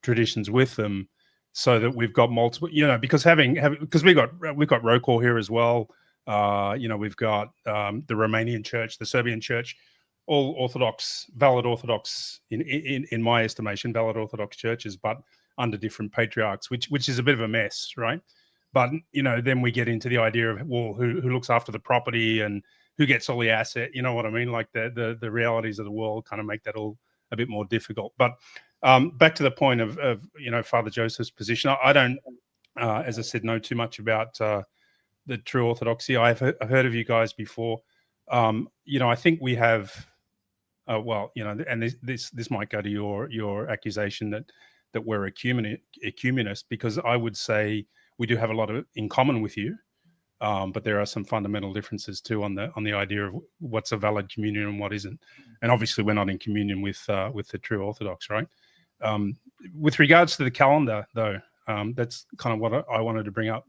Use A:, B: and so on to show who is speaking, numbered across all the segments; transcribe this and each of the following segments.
A: traditions with them, so that we've got multiple. Because because we've got ROCOR here as well. We've got the Romanian Church, the Serbian Church, all Orthodox, valid Orthodox in my estimation, valid Orthodox churches, but under different patriarchs, which is a bit of a mess, right? But then we get into the idea of, well, who looks after the property and who gets all the asset? You know what I mean? Like the realities of the world kind of make that all a bit more difficult. But back to the point of Father Joseph's position, I don't, as I said, know too much about the true orthodoxy. I've heard of you guys before. I think we have. And this might go to your accusation that we're ecumenist, because I would say we do have a lot in common with you, but there are some fundamental differences too on the idea of what's a valid communion and what isn't. And obviously, we're not in communion with the true Orthodox, right? With regards to the calendar, though, that's kind of what I wanted to bring up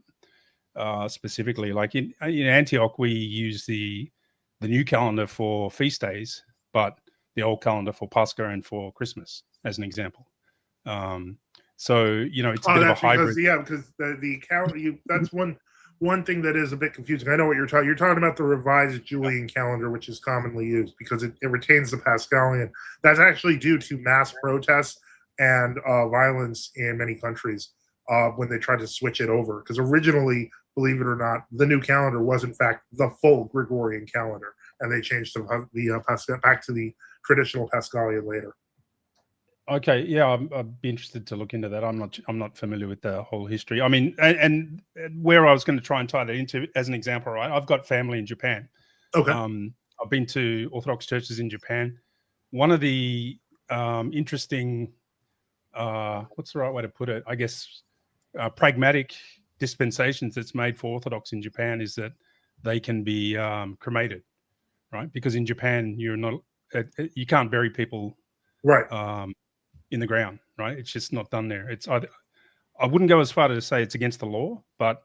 A: specifically. Like in Antioch, we use the new calendar for feast days, but the old calendar for Pascha and for Christmas, as an example. So it's a bit of a hybrid.
B: Because the calendar, that's one thing that is a bit confusing. I know what you're talking. You're talking about the revised Julian calendar, which is commonly used because it retains the Paschalian. That's actually due to mass protests and violence in many countries when they tried to switch it over. Because originally, believe it or not, the new calendar was in fact the full Gregorian calendar, and they changed the back to the traditional Paschalian later.
A: Okay, yeah, I'd be interested to look into that. I'm not familiar with the whole history. I mean, and where I was going to try and tie that into as an example, right? I've got family in Japan.
B: Okay.
A: I've been to Orthodox churches in Japan. One of the interesting, what's the right way to put it? I guess pragmatic dispensations that's made for Orthodox in Japan is that they can be cremated, right? Because in Japan, you can't bury people,
B: right,
A: in the ground, right? It's just not done there. I wouldn't go as far to say it's against the law, but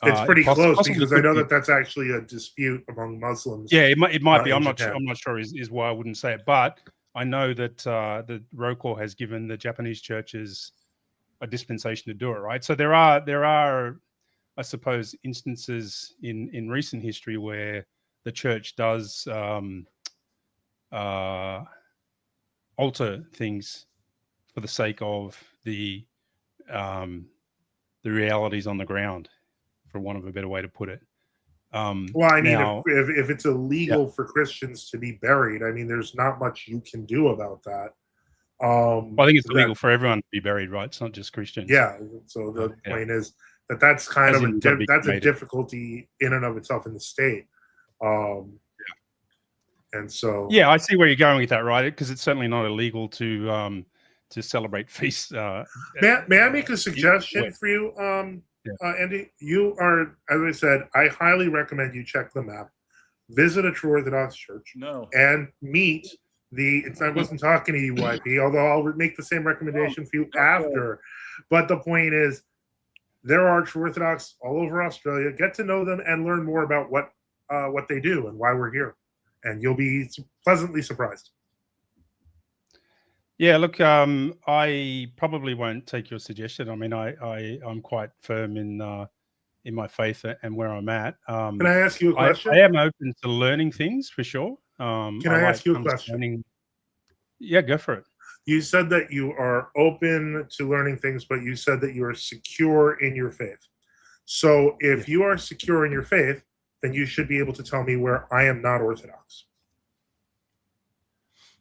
B: it's pretty close, because I know that's actually a dispute among Muslims.
A: Yeah, it might be. I'm not sure is why I wouldn't say it, but I know that the ROCOR has given the Japanese churches a dispensation to do it, right? So there are, I suppose, instances in recent history where the church does alter things for the sake of the realities on the ground, for want of a better way to put it.
B: Well, I mean, if it's illegal for Christians to be buried, I mean, there's not much you can do about that.
A: Well, I think it's illegal for everyone to be buried, right? It's not just Christians.
B: Yeah. So the point is that's kind of a difficulty in and of itself in the state. And so,
A: yeah, I see where you're going with that, right? Because it's certainly not illegal to celebrate feasts.
B: May I make a suggestion for you, Andy? You are, as I said, I highly recommend you check the map, visit a true Orthodox church, and meet I wasn't talking to you, YP, although I'll make the same recommendation for you after. But the point is, there are true Orthodox all over Australia. Get to know them and learn more about what they do and why we're here, and you'll be pleasantly surprised.
A: Yeah, look, I probably won't take your suggestion. I mean, I'm quite firm in my faith and where I'm at.
B: Can I ask you a question?
A: I am open to learning things for sure.
B: Can I ask you a question?
A: Yeah, go for it.
B: You said that you are open to learning things, but you said that you are secure in your faith. So if you are secure in your faith, then you should be able to tell me where I am not Orthodox.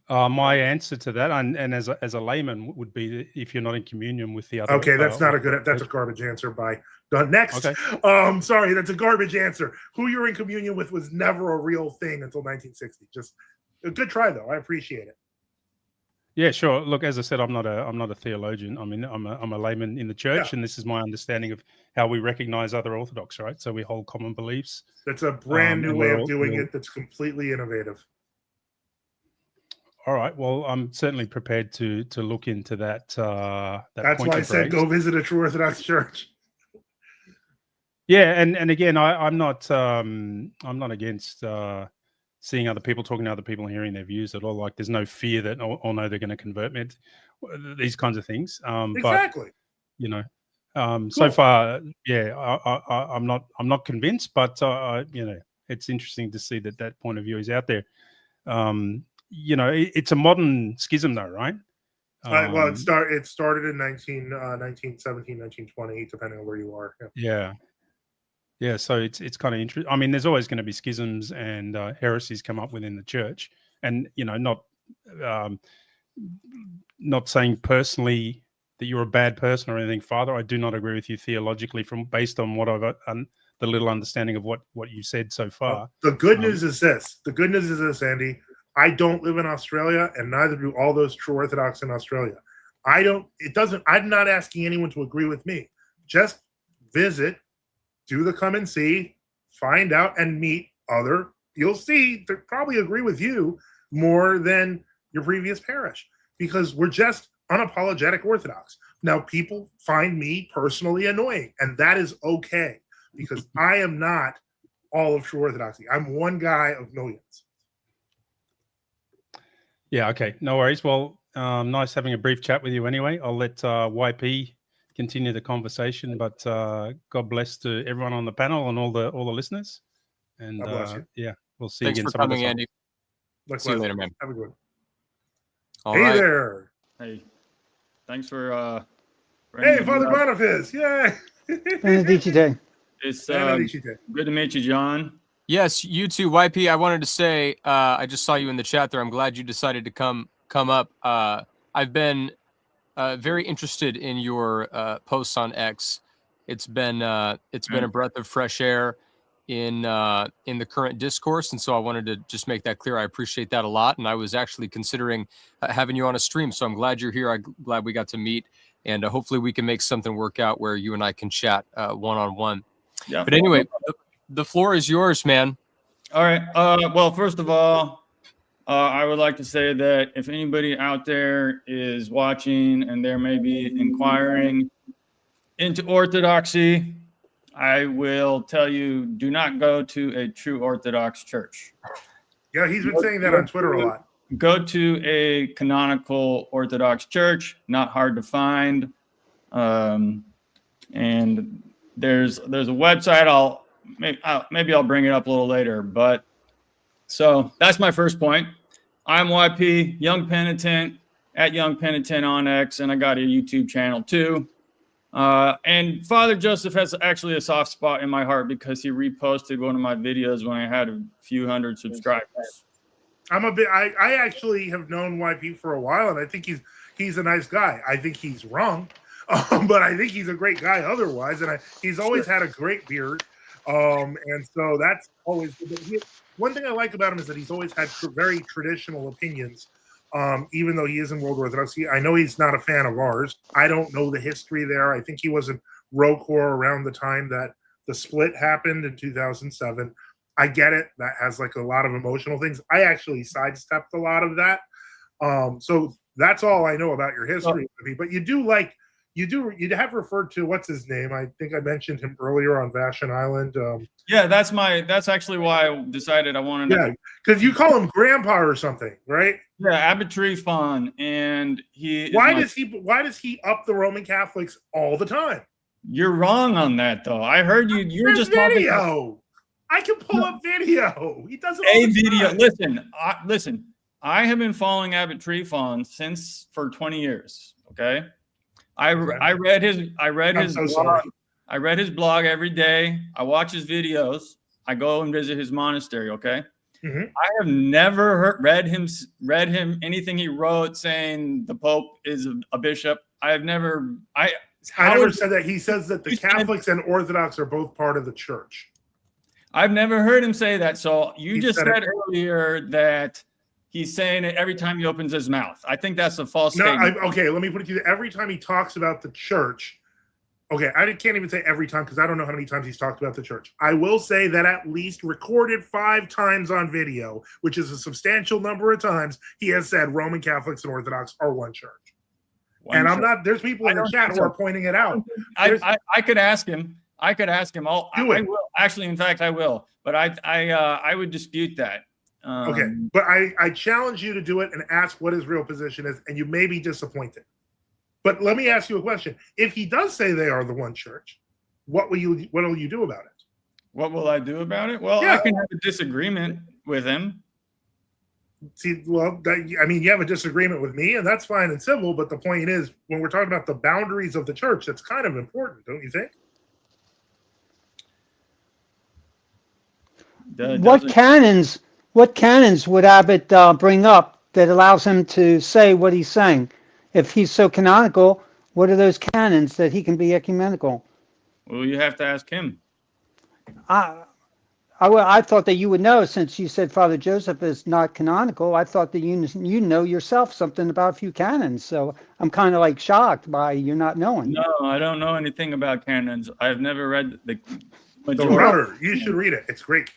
A: My answer to that, and as a layman, would be that if you're not in communion with the other.
B: Okay, that's not a good. That's a garbage answer. Bye. Next.
A: Okay.
B: Sorry, that's a garbage answer. Who you're in communion with was never a real thing until 1960. Just a good try, though. I appreciate it.
A: Yeah, sure. Look, as I said, I'm not a theologian. I mean, I'm a layman in the church, and this is my understanding of how we recognize other Orthodox, right? So we hold common beliefs.
B: That's a brand new way of doing it. That's completely innovative.
A: All right. Well, I'm certainly prepared to look into that.
B: That's why I said go visit a true Orthodox church.
A: Yeah, and again, I'm not against seeing other people, talking to other people, and hearing their views at all. Like, there's no fear that no, they're going to convert me. these kinds of things.
B: Exactly.
A: But so far, I'm not convinced, but it's interesting to see that point of view is out there. It's a modern schism, though, right?
B: Well, it started in 1917, 1920, depending on where you are.
A: Yeah. So it's kind of interesting. I mean, there's always going to be schisms and heresies come up within the church, and not saying personally that you're a bad person or anything, Father. I do not agree with you theologically based on what I've the little understanding of what you said so far.
B: The good news is this. The good news is this, Andy. I don't live in Australia, and neither do all those true Orthodox in Australia. I'm not asking anyone to agree with me. Just visit, do the come and see, find out, and meet other. You'll see they probably agree with you more than your previous parish, because we're just unapologetic Orthodox. Now, people find me personally annoying, and that is okay, because I am not all of true Orthodoxy. I'm one guy of millions.
A: Yeah, okay. No worries. Well, nice having a brief chat with you anyway. I'll let YP continue the conversation, but God bless to everyone on the panel and all the listeners. And
B: God bless you.
A: Yeah, we'll see
C: Thanks
A: you again.
C: for coming, Andy.
B: See
C: you later, man.
B: Have a good one.
C: Hey
B: right. There.
D: Hey, thanks for
B: hey, Father Boniface. Yay.
E: Benedicite.
D: It's good to meet you, John.
C: Yes, you too, YP. I wanted to say, I just saw you in the chat there. I'm glad you decided to come up. I've been very interested in your posts on X. It's been a breath of fresh air in the current discourse, and so I wanted to just make that clear. I appreciate that a lot, and I was actually considering having you on a stream. So I'm glad you're here. I'm glad we got to meet, and hopefully we can make something work out where you and I can chat one-on-one.
D: Yeah.
C: But anyway. The floor is yours, man.
D: All right. Well, first of all, I would like to say that if anybody out there is watching and they're maybe inquiring into Orthodoxy, I will tell you, do not go to a true Orthodox church.
B: Yeah, he's been saying that on Twitter a lot.
D: Go to a canonical Orthodox church, not hard to find. And there's a website maybe I'll bring it up a little later, but so that's my first point. I'm YP, Young Penitent, at Young Penitent on X, and I got a YouTube channel too. And Father Joseph has actually a soft spot in my heart because he reposted one of my videos when I had a few hundred subscribers.
B: I actually have known YP for a while, and I think he's a nice guy. I think he's wrong, but I think he's a great guy otherwise, and he's always had a great beard. And so that's always good. One thing I like about him is that he's always had very traditional opinions, even though he is in World Orthodoxy. I know he's not a fan of ours. I don't know the history there. I think he was in ROCOR around the time that the split happened in 2007. I get it. That has like a lot of emotional things. I actually sidestepped a lot of that. So that's all I know about your history. But you have referred to what's his name? I think I mentioned him earlier on Vashon Island.
D: Yeah, that's actually why I decided I wanted to.
B: Yeah, because you call him Grandpa or something, right?
D: Yeah, Abbot Trifon, and
B: Why does he up the Roman Catholics all the time?
D: You're wrong on that, though. I heard you. You were just
B: video.
D: Talking.
B: I can pull up video. He doesn't.
D: A video. Listen. I have been following Abbot Trifon for 20 years. Okay. I read his blog every day. I watch his videos. I go and visit his monastery. Okay.
B: Mm-hmm.
D: I have never read him anything he wrote saying the Pope is a bishop. I never said that. He says that the Catholics and Orthodox are both part of the church. I've never heard him say that. So you just said earlier that he's saying it every time he opens his mouth. I think that's a false statement. Okay, let me put it to you. Every time he talks about the church, okay, I can't even say every time because I don't know how many times he's talked about the church. I will say that at least recorded 5 times on video, which is a substantial number of times, he has said Roman Catholics and Orthodox are one church. There's people in the chat who are pointing it out. I could ask him. I will. Actually, in fact, I will. But I would dispute that.
B: Okay, but I challenge you to do it and ask what his real position is, and you may be disappointed. But let me ask you a question: if he does say they are the one church, what will you do about it?
D: What will I do about it? Well, I can have a disagreement with him.
B: See, well, you have a disagreement with me, and that's fine and civil. But the point is, when we're talking about the boundaries of the church, that's kind of important, don't you think?
E: What canons would Abbott bring up that allows him to say what he's saying? If he's so canonical, what are those canons that he can be ecumenical?
D: Well, you have to ask him.
E: I thought that you would know, since you said Father Joseph is not canonical. I thought that you know yourself something about a few canons. So I'm kind of like shocked by you not knowing.
D: No, I don't know anything about canons. I've never read the
B: majority. You should read it. It's great.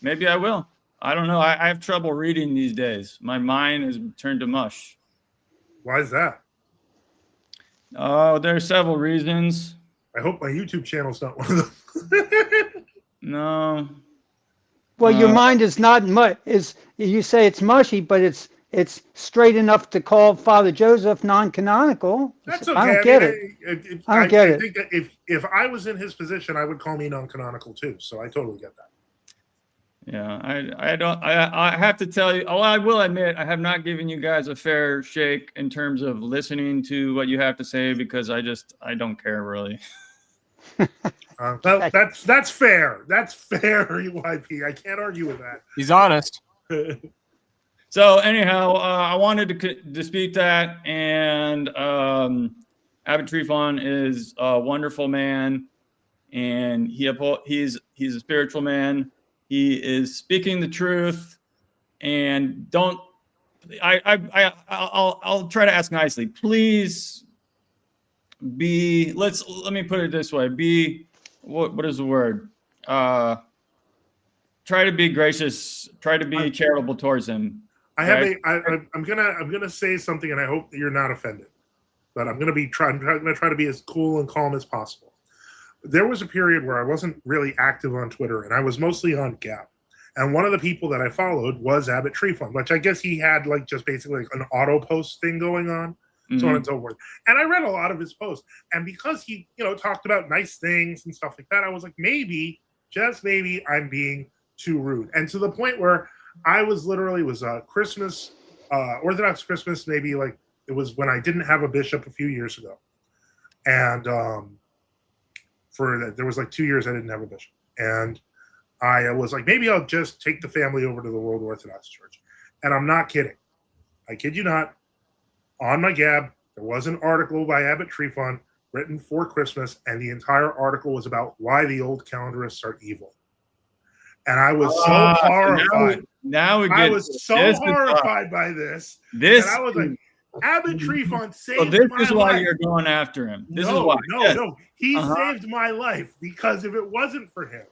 D: Maybe I will. I don't know. I have trouble reading these days. My mind is turned to mush.
B: Why is that?
D: Oh, there are several reasons.
B: I hope my YouTube channel's not one of them.
D: No.
E: Well, your mind is not you say it's mushy, but it's straight enough to call Father Joseph non-canonical.
B: That's okay.
E: I don't get it. I don't get it.
B: I think that if I was in his position, I would call me non-canonical too. So I totally get that.
D: Yeah, I have to tell you, I will admit, I have not given you guys a fair shake in terms of listening to what you have to say, because I don't care really.
B: That's fair. That's fair, UYP. I can't argue with that.
C: He's honest.
D: So anyhow, I wanted to dispute that, and Abbott Trifon is a wonderful man, and he's a spiritual man. He is speaking the truth, and I'll try to ask nicely. Please let me put it this way. What is the word? Try to be gracious. Try to be charitable towards him.
B: I'm gonna say something, and I hope that you're not offended. But I'm gonna try to be as cool and calm as possible. There was a period where I wasn't really active on Twitter, and I was mostly on Gab. And one of the people that I followed was Abbott Trifon, which I guess he had just basically an auto post thing going on, so on and so forth. And I read a lot of his posts, and because he talked about nice things and stuff like that, I was like, maybe, just maybe, I'm being too rude. And to the point where I was literally Christmas, Orthodox Christmas, maybe it was when I didn't have a bishop a few years ago, and there was 2 years I didn't have a bishop, and I was like, maybe I'll just take the family over to the World Orthodox Church. And I'm not kidding. I kid you not. On my Gab, there was an article by Abbott Trifon written for Christmas, and the entire article was about why the old calendarists are evil. And I was so horrified. I was so horrified by this. And I was like, Abbott Trifon saved my life.
D: This is why you're going after him. This is why.
B: No. He saved my life, because if it wasn't for him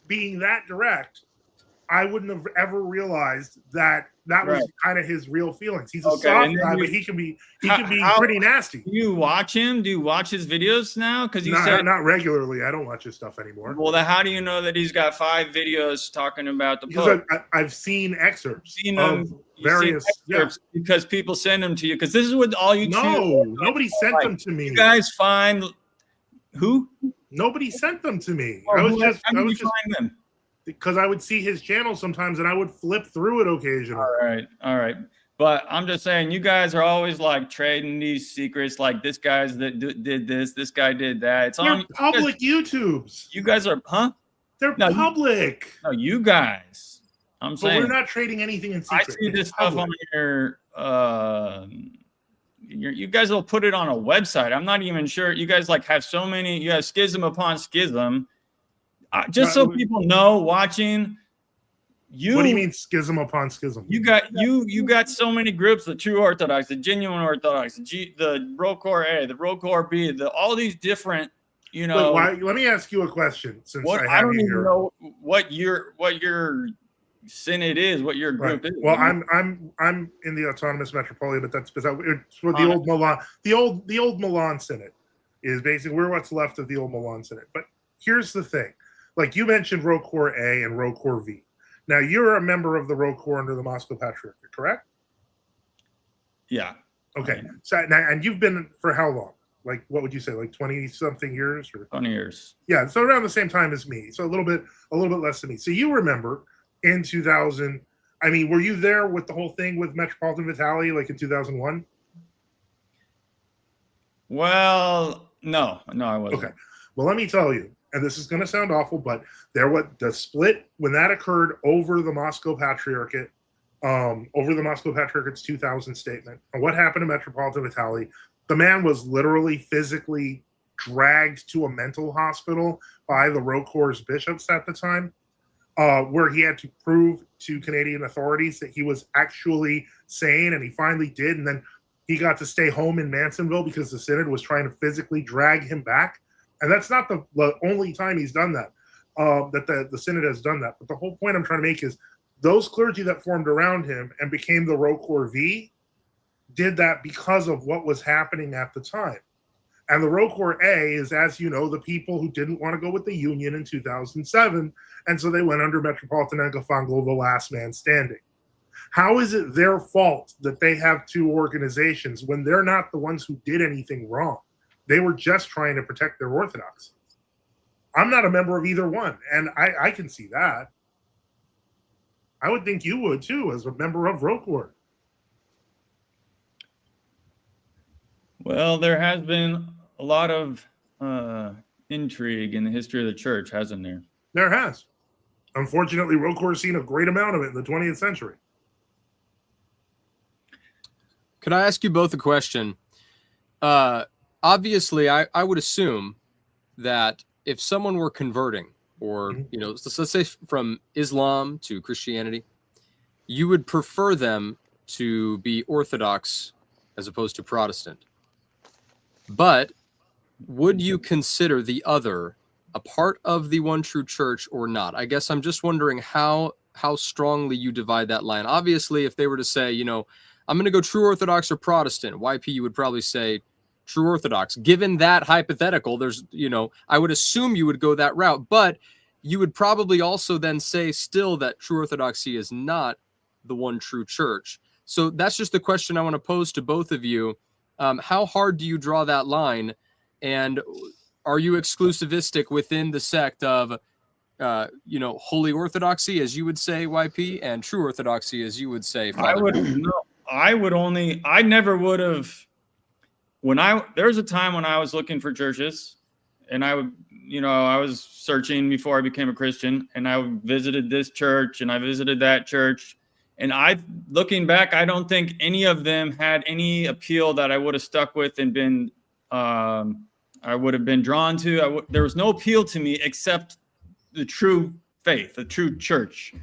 B: being that direct, I wouldn't have ever realized that was kind of his real feelings. He's a soft guy, but he can be pretty nasty.
D: Do you watch him? Do you watch his videos now? Because
B: not regularly. I don't watch his stuff anymore.
D: Well, then how do you know that he's got 5 videos talking about the Pope?
B: Because I've seen excerpts.
D: Because people send them to you. Because this is what all you.
B: No, nobody sent them to me.
D: You guys find who?
B: Nobody sent them to me.
D: How did you find them?
B: Because I would see his channel sometimes, and I would flip through it occasionally.
D: All right. But I'm just saying, you guys are always trading these secrets. Like, this guy's that did this guy did that. It's on
B: public YouTubes.
D: You guys are, huh?
B: They're public.
D: You guys. I'm saying
B: we're not trading anything in secret.
D: I see this stuff on your. You guys will put it on a website. I'm not even sure. You guys have so many. You have schism upon schism. So people know watching.
B: What do you mean schism upon schism?
D: You got so many groups: the True Orthodox, the Genuine Orthodox, the RoCore A, the RoCore B, all these different. Wait,
B: let me ask you a question. Since I don't even
D: know what your synod is, what your group is.
B: Well, I'm in the Autonomous Metropolia, but that's because it's for the old Milan. The old Milan synod is basically we're what's left of the old Milan synod. But here's the thing: you mentioned RoCore A and RoCore V. Now, you're a member of the Row Corps under the Moscow Patriarchate, correct?
D: Yeah.
B: Okay. So now, and you've been for how long? Like, what would you say, like 20 something years or
D: 20 years?
B: Yeah. So around the same time as me. So a little bit less than me. So you remember in 2000, I mean, were you there with the whole thing with Metropolitan Vitaly, like in 2001?
D: Well, no, I wasn't.
B: Okay. Well, let me tell you, and this is going to sound awful, but the split when that occurred over the Moscow Patriarchate, over the Moscow Patriarchate's 2000 statement, and what happened to Metropolitan Vitaly, the man was literally physically dragged to a mental hospital by the Row Corps' bishops at the time, where he had to prove to Canadian authorities that he was actually sane, and he finally did, and then he got to stay home in Mansonville because the synod was trying to physically drag him back. And that's not the only time he's done that, that the synod has done that. But the whole point I'm trying to make is those clergy that formed around him and became the Row Corps V did that because of what was happening at the time. And the Row Corps A is, as you know, the people who didn't want to go with the Union in 2007. And so they went under Metropolitan Agafangel, the last man standing. How is it their fault that they have two organizations when they're not the ones who did anything wrong? They were just trying to protect their orthodoxy. I'm not a member of either one, and I can see that. I would think you would too, as a member of Row Corps.
D: Well, there has been a lot of intrigue in the history of the church, hasn't there?
B: There has. Unfortunately, Row Corps has seen a great amount of it in the 20th century.
C: Could I ask you both a question? Obviously, I would assume that if someone were converting, or let's say from Islam to Christianity, you would prefer them to be Orthodox as opposed to Protestant. But would you consider the other a part of the one true church or not? I guess I'm just wondering how strongly you divide that line. Obviously, if they were to say, I'm going to go true Orthodox or Protestant, YP, you would probably say true Orthodox. Given that hypothetical, there's, I would assume you would go that route, but you would probably also then say still that true Orthodoxy is not the one true church. So that's just the question I want to pose to both of you. How hard do you draw that line? And are you exclusivistic within the sect of, Holy Orthodoxy, as you would say, YP, and true Orthodoxy, as you would say, Father?
D: I never would have. There was a time when I was looking for churches, and I was searching before I became a Christian, and I visited this church and I visited that church. And looking back, I don't think any of them had any appeal that I would have stuck with and been, I would have been drawn to. There was no appeal to me except the true faith, the true church.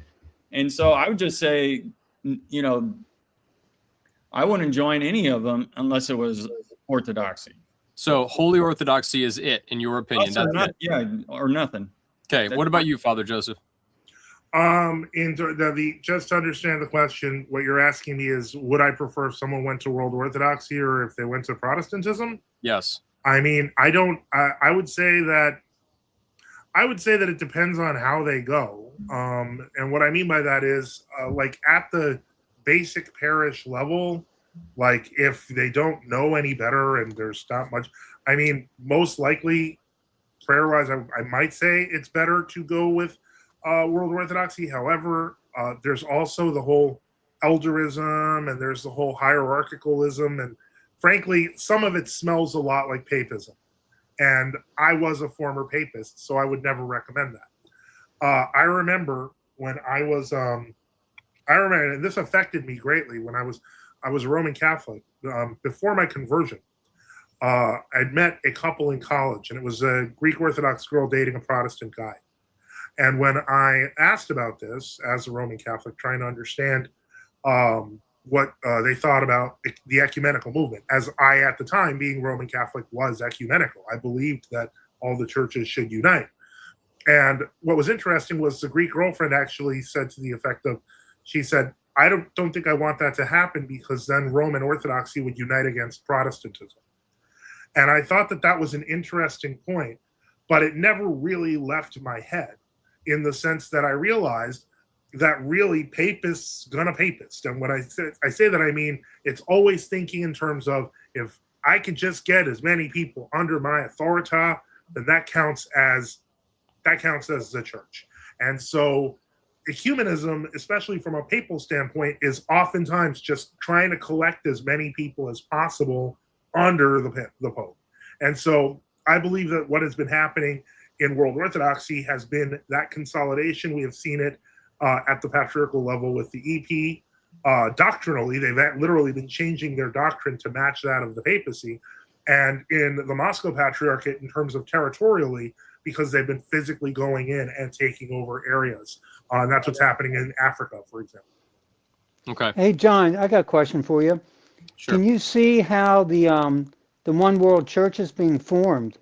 D: And so I would just say, I wouldn't join any of them unless it was Orthodoxy.
C: So Holy Orthodoxy is it, in your opinion?
D: Or nothing.
C: Okay. What about you, Father Joseph?
B: Just to understand the question, what you're asking me is, would I prefer if someone went to World Orthodoxy or if they went to Protestantism?
C: Yes.
B: I mean, I would say that it depends on how they go. And what I mean by that is, like at the basic parish level, like if they don't know any better and there's not much, I mean, most likely prayer-wise, I might say it's better to go with World Orthodoxy. However, there's also the whole elderism and there's the whole hierarchicalism, and frankly, some of it smells a lot like papism. And I was a former papist, so I would never recommend that. I remember when I was, and this affected me greatly when I was a Roman Catholic. Before my conversion, I'd met a couple in college, and it was a Greek Orthodox girl dating a Protestant guy. And when I asked about this as a Roman Catholic, trying to understand what they thought about the ecumenical movement, as I, at the time, being Roman Catholic, was ecumenical. I believed that all the churches should unite. And what was interesting was the Greek girlfriend actually said to the effect of, she said, I don't think I want that to happen because then Roman Orthodoxy would unite against Protestantism. And I thought that was an interesting point, but it never really left my head, in the sense that I realized that really papists gonna papist. And when I say that, I mean it's always thinking in terms of, if I could just get as many people under my authority, then that counts as the church. And so ecumenism, especially from a papal standpoint, is oftentimes just trying to collect as many people as possible under the Pope. And so I believe that what has been happening in world Orthodoxy has been that consolidation. We have seen it at the patriarchal level with the EP. Doctrinally, they've literally been changing their doctrine to match that of the papacy. And in the Moscow Patriarchate, in terms of territorially, because they've been physically going in and taking over areas. And that's what's happening in Africa, for example.
C: Okay.
E: Hey, John, I got a question for you.
C: Sure.
E: Can you see how the One World Church is being formed?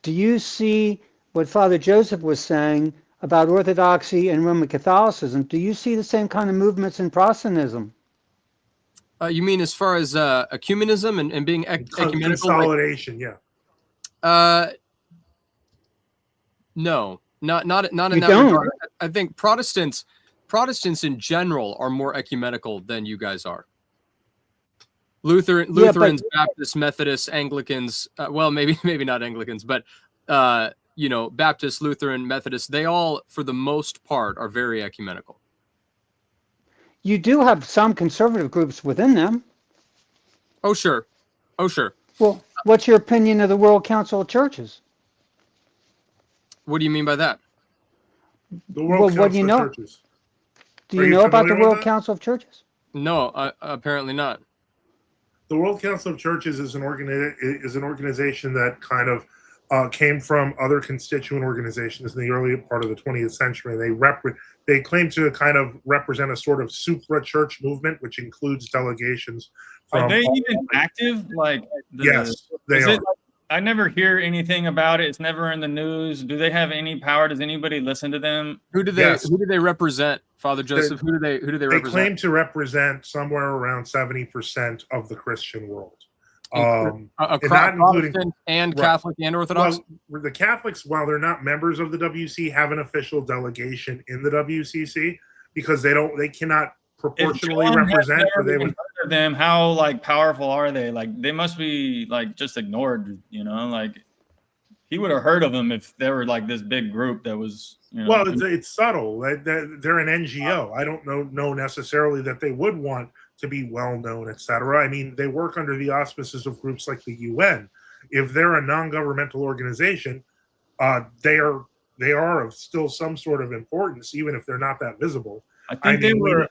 E: Do you see what Father Joseph was saying about Orthodoxy and Roman Catholicism? Do you see the same kind of movements in Protestantism?
C: You mean as far as ecumenism and being ecumenical?
B: Consolidation, yeah.
C: No, not in
E: You
C: that
E: don't?
C: regard. I think Protestants in general are more ecumenical than you guys are. Lutherans, Baptists, Methodists, Anglicans. Well, maybe not Anglicans, but Baptist, Lutheran, Methodist. They all, for the most part, are very ecumenical.
E: You do have some conservative groups within them.
C: Oh, sure.
E: Well, what's your opinion of the World Council of Churches?
C: What do you mean by that?
B: The World
E: what do you
B: Council
E: know?
B: of Churches.
E: Do
B: Are
E: you
B: you
E: know about the
B: familiar with
E: World
B: that?
E: Council of Churches?
C: No, apparently not.
B: The World Council of Churches is an organization that kind of came from other constituent organizations in the early part of the 20th century. They claim to kind of represent a sort of supra-church movement, which includes delegations.
D: Are they even active?
B: Yes, they are.
D: I never hear anything about it. It's never in the news. Do they have any power? Does anybody listen to them?
C: Who do they represent, Father Joseph? Who do they
B: They
C: represent?
B: claim to represent somewhere around 70% of the Christian world.
C: Across
B: not including-
C: Protestant and
B: Right.
C: Catholic and Orthodox?
B: Well, the Catholics, while they're not members of the WC, have an official delegation in the WCC because they cannot proportionally
D: If John has
B: represent, or
D: never
B: they
D: even
B: would.
D: heard of them. How powerful are they? They must be just ignored. He would have heard of them if they were this big group that was.
B: Well, it's subtle. They're an NGO. I don't know necessarily that they would want to be well known, etc. I mean, they work under the auspices of groups like the UN. If they're a non-governmental organization, they are of still some sort of importance, even if they're not that visible.
D: I think they were.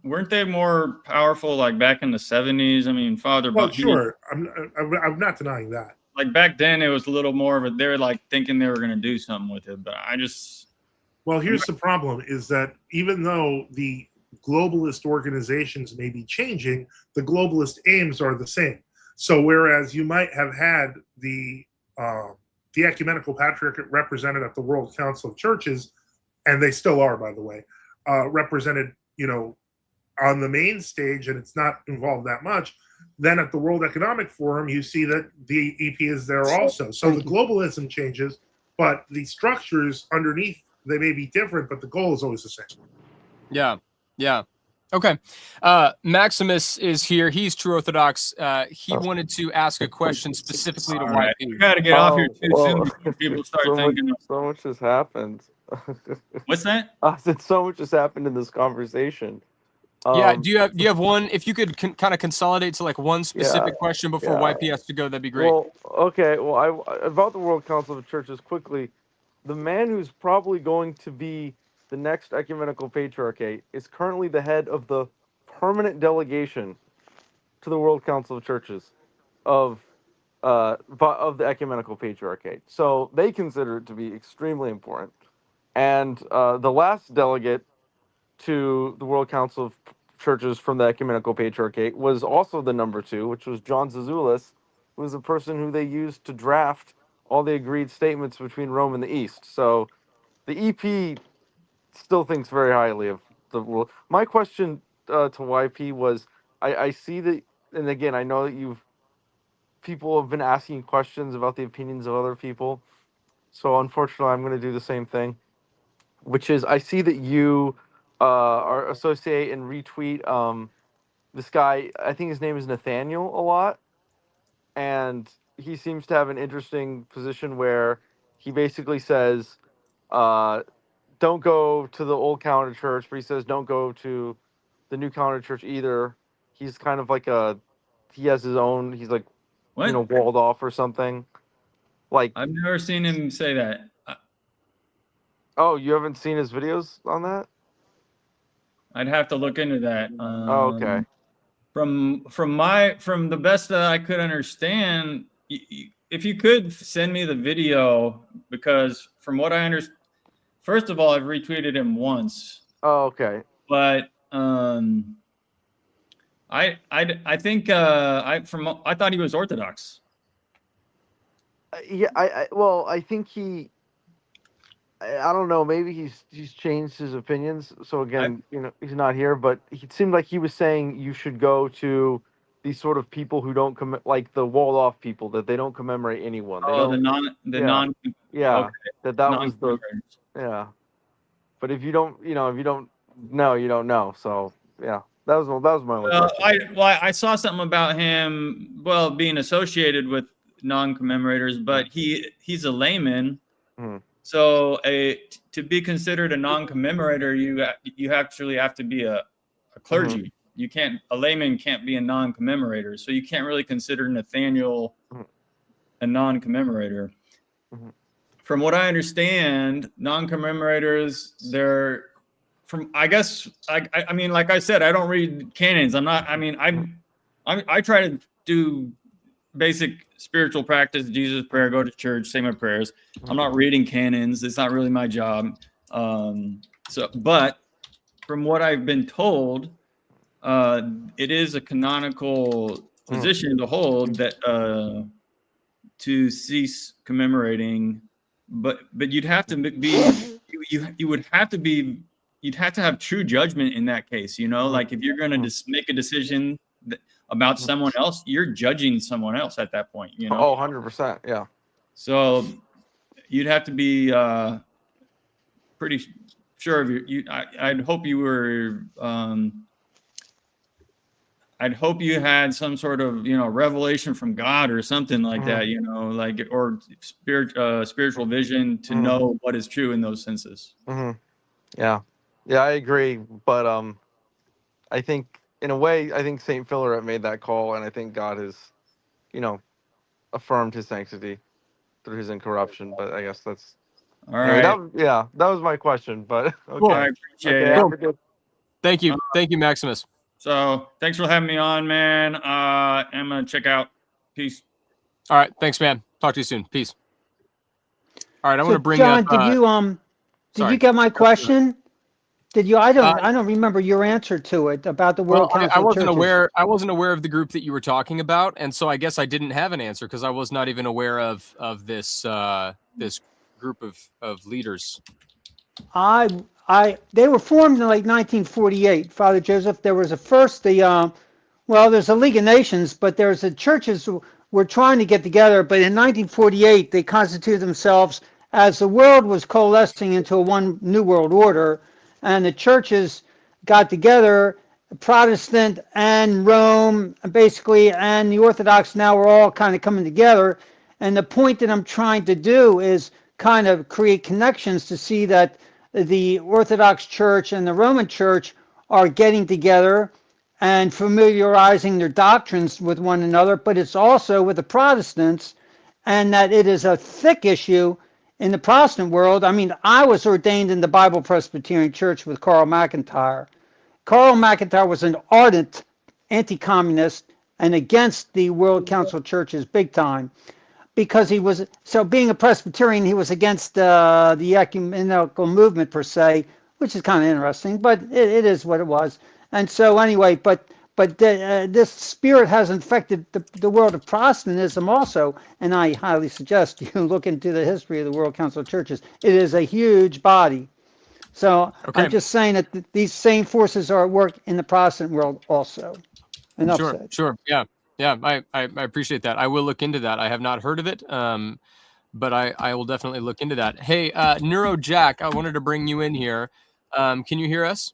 D: Weren't they more powerful back in the 70s? I mean, Father.
B: Well, sure. I'm not denying that.
D: Back then, it was a little more of a. They were thinking they were going to do something with it, but I just.
B: Well, here's the problem: is that even though the globalist organizations may be changing, the globalist aims are the same. So, whereas you might have had the ecumenical patriarchate represented at the World Council of Churches, and they still are, by the way, represented, on the main stage, and it's not involved that much. Then at the World Economic Forum, you see that the EP is there also. So the globalism changes, but the structures underneath, they may be different, but the goal is always the same.
C: Yeah. Okay. Maximus is here. He's true Orthodox. He wanted to ask a question specifically to
D: Right.
C: YP.
D: You got to get off here too soon before people start thinking.
F: So much has happened.
D: What's that?
F: I said so much has happened in this conversation.
C: Yeah. Do you have one? If you could kind of consolidate to one specific question before YP has to go, that'd be great.
F: Well, okay. Well, about the World Council of Churches quickly. The man who's probably going to be the next ecumenical patriarchate is currently the head of the permanent delegation to the World Council of Churches of the ecumenical patriarchate. So they consider it to be extremely important. And the last delegate to the World Council of Churches from the ecumenical patriarchate was also the number 2, which was John Zazoulis, who was the person who they used to draft all the agreed statements between Rome and the East. So the EP still thinks very highly of the world. My question to YP was, I see that, and again, I know that people have been asking questions about the opinions of other people. So unfortunately, I'm going to do the same thing, which is I see that you or associate and retweet this guy. I think his name is Nathaniel a lot, and he seems to have an interesting position where he basically says, "Don't go to the old calendar church," but he says, "Don't go to the new calendar church either." He's kind of like he has his own. He's like,
D: What?
F: walled off or something. Like,
D: I've never seen him say that.
F: oh, you haven't seen his videos on that?
D: I'd have to look into that.
F: Oh, okay.
D: From the best that I could understand, if you could send me the video, because from what I understand, first of all, I've retweeted him once.
F: Oh, okay.
D: But I think I thought he was Orthodox.
F: Yeah, I think I don't know. Maybe he's changed his opinions. So again, he's not here, but it seemed like he was saying you should go to these sort of people who don't like the walled off people, that they don't commemorate anyone. They don't,
D: okay.
F: that was the yeah. But if you don't, if you don't know, you don't know. So yeah, that was my only question.
D: I saw something about him, being associated with non-commemorators, but he's a layman.
F: Mm-hmm.
D: So to be considered a non-commemorator, you actually have to be a clergy. Mm-hmm. A layman can't be a non-commemorator. So you can't really consider Nathaniel a non-commemorator.
F: Mm-hmm.
D: From what I understand, non-commemorators, they're from, I guess, I mean, like I said, I don't read canons. I try to do basic spiritual practice, Jesus prayer, go to church, say my prayers. I'm not reading canons. It's not really my job. But from what I've been told, it is a canonical position to hold that to cease commemorating, but you'd have to be you'd have to have true judgment in that case. Like if you're going to just make a decision about someone else, you're judging someone else at that point,
F: Oh, 100%. Yeah.
D: So you'd have to be pretty sure of I'd hope you were, I'd hope you had some sort of, revelation from God or something like that, or spiritual vision to know what is true in those senses.
F: Mm-hmm. Yeah. Yeah, I agree. But I think, in a way, St. Philaret made that call, and I think God has, affirmed his sanctity through his incorruption. But I guess that's
D: all right.
F: That was my question. But okay,
D: cool. I appreciate it.
F: Cool.
C: Thank you, Maximus.
D: So thanks for having me on, man. I'm gonna check out. Peace.
C: All right, thanks, man. Talk to you soon. Peace. All right, I'm gonna bring
E: John,
C: up.
E: Did you get my question? Did you? I don't remember your answer to it about the World Council.
C: I wasn't aware. I wasn't aware of the group that you were talking about, and so I guess I didn't have an answer because I was not even aware of this this group of leaders.
E: They were formed in like 1948. Father Joseph, there was there's a League of Nations, but there's the churches were trying to get together. But in 1948, they constituted themselves as the world was coalescing into one new world order. And the churches got together, Protestant and Rome, basically, and the Orthodox now are all kind of coming together. And the point that I'm trying to do is kind of create connections to see that the Orthodox Church and the Roman Church are getting together and familiarizing their doctrines with one another, but it's also with the Protestants, and that it is a thick issue in the Protestant world. I mean, I was ordained in the Bible Presbyterian Church with Carl McIntyre. Carl McIntyre was an ardent anti-communist and against the World Council churches big time, because being a Presbyterian, he was against the ecumenical movement per se, which is kind of interesting, but it is what it was. And so anyway, but this spirit has infected the world of Protestantism also, and I highly suggest you look into the history of the World Council of Churches. It is a huge body. So okay. I'm just saying that these same forces are at work in the Protestant world also. Enough said.
C: Sure. Yeah. I appreciate that. I will look into that. I have not heard of it, but I will definitely look into that. Hey, Neuro Jack, I wanted to bring you in here. Can you hear us?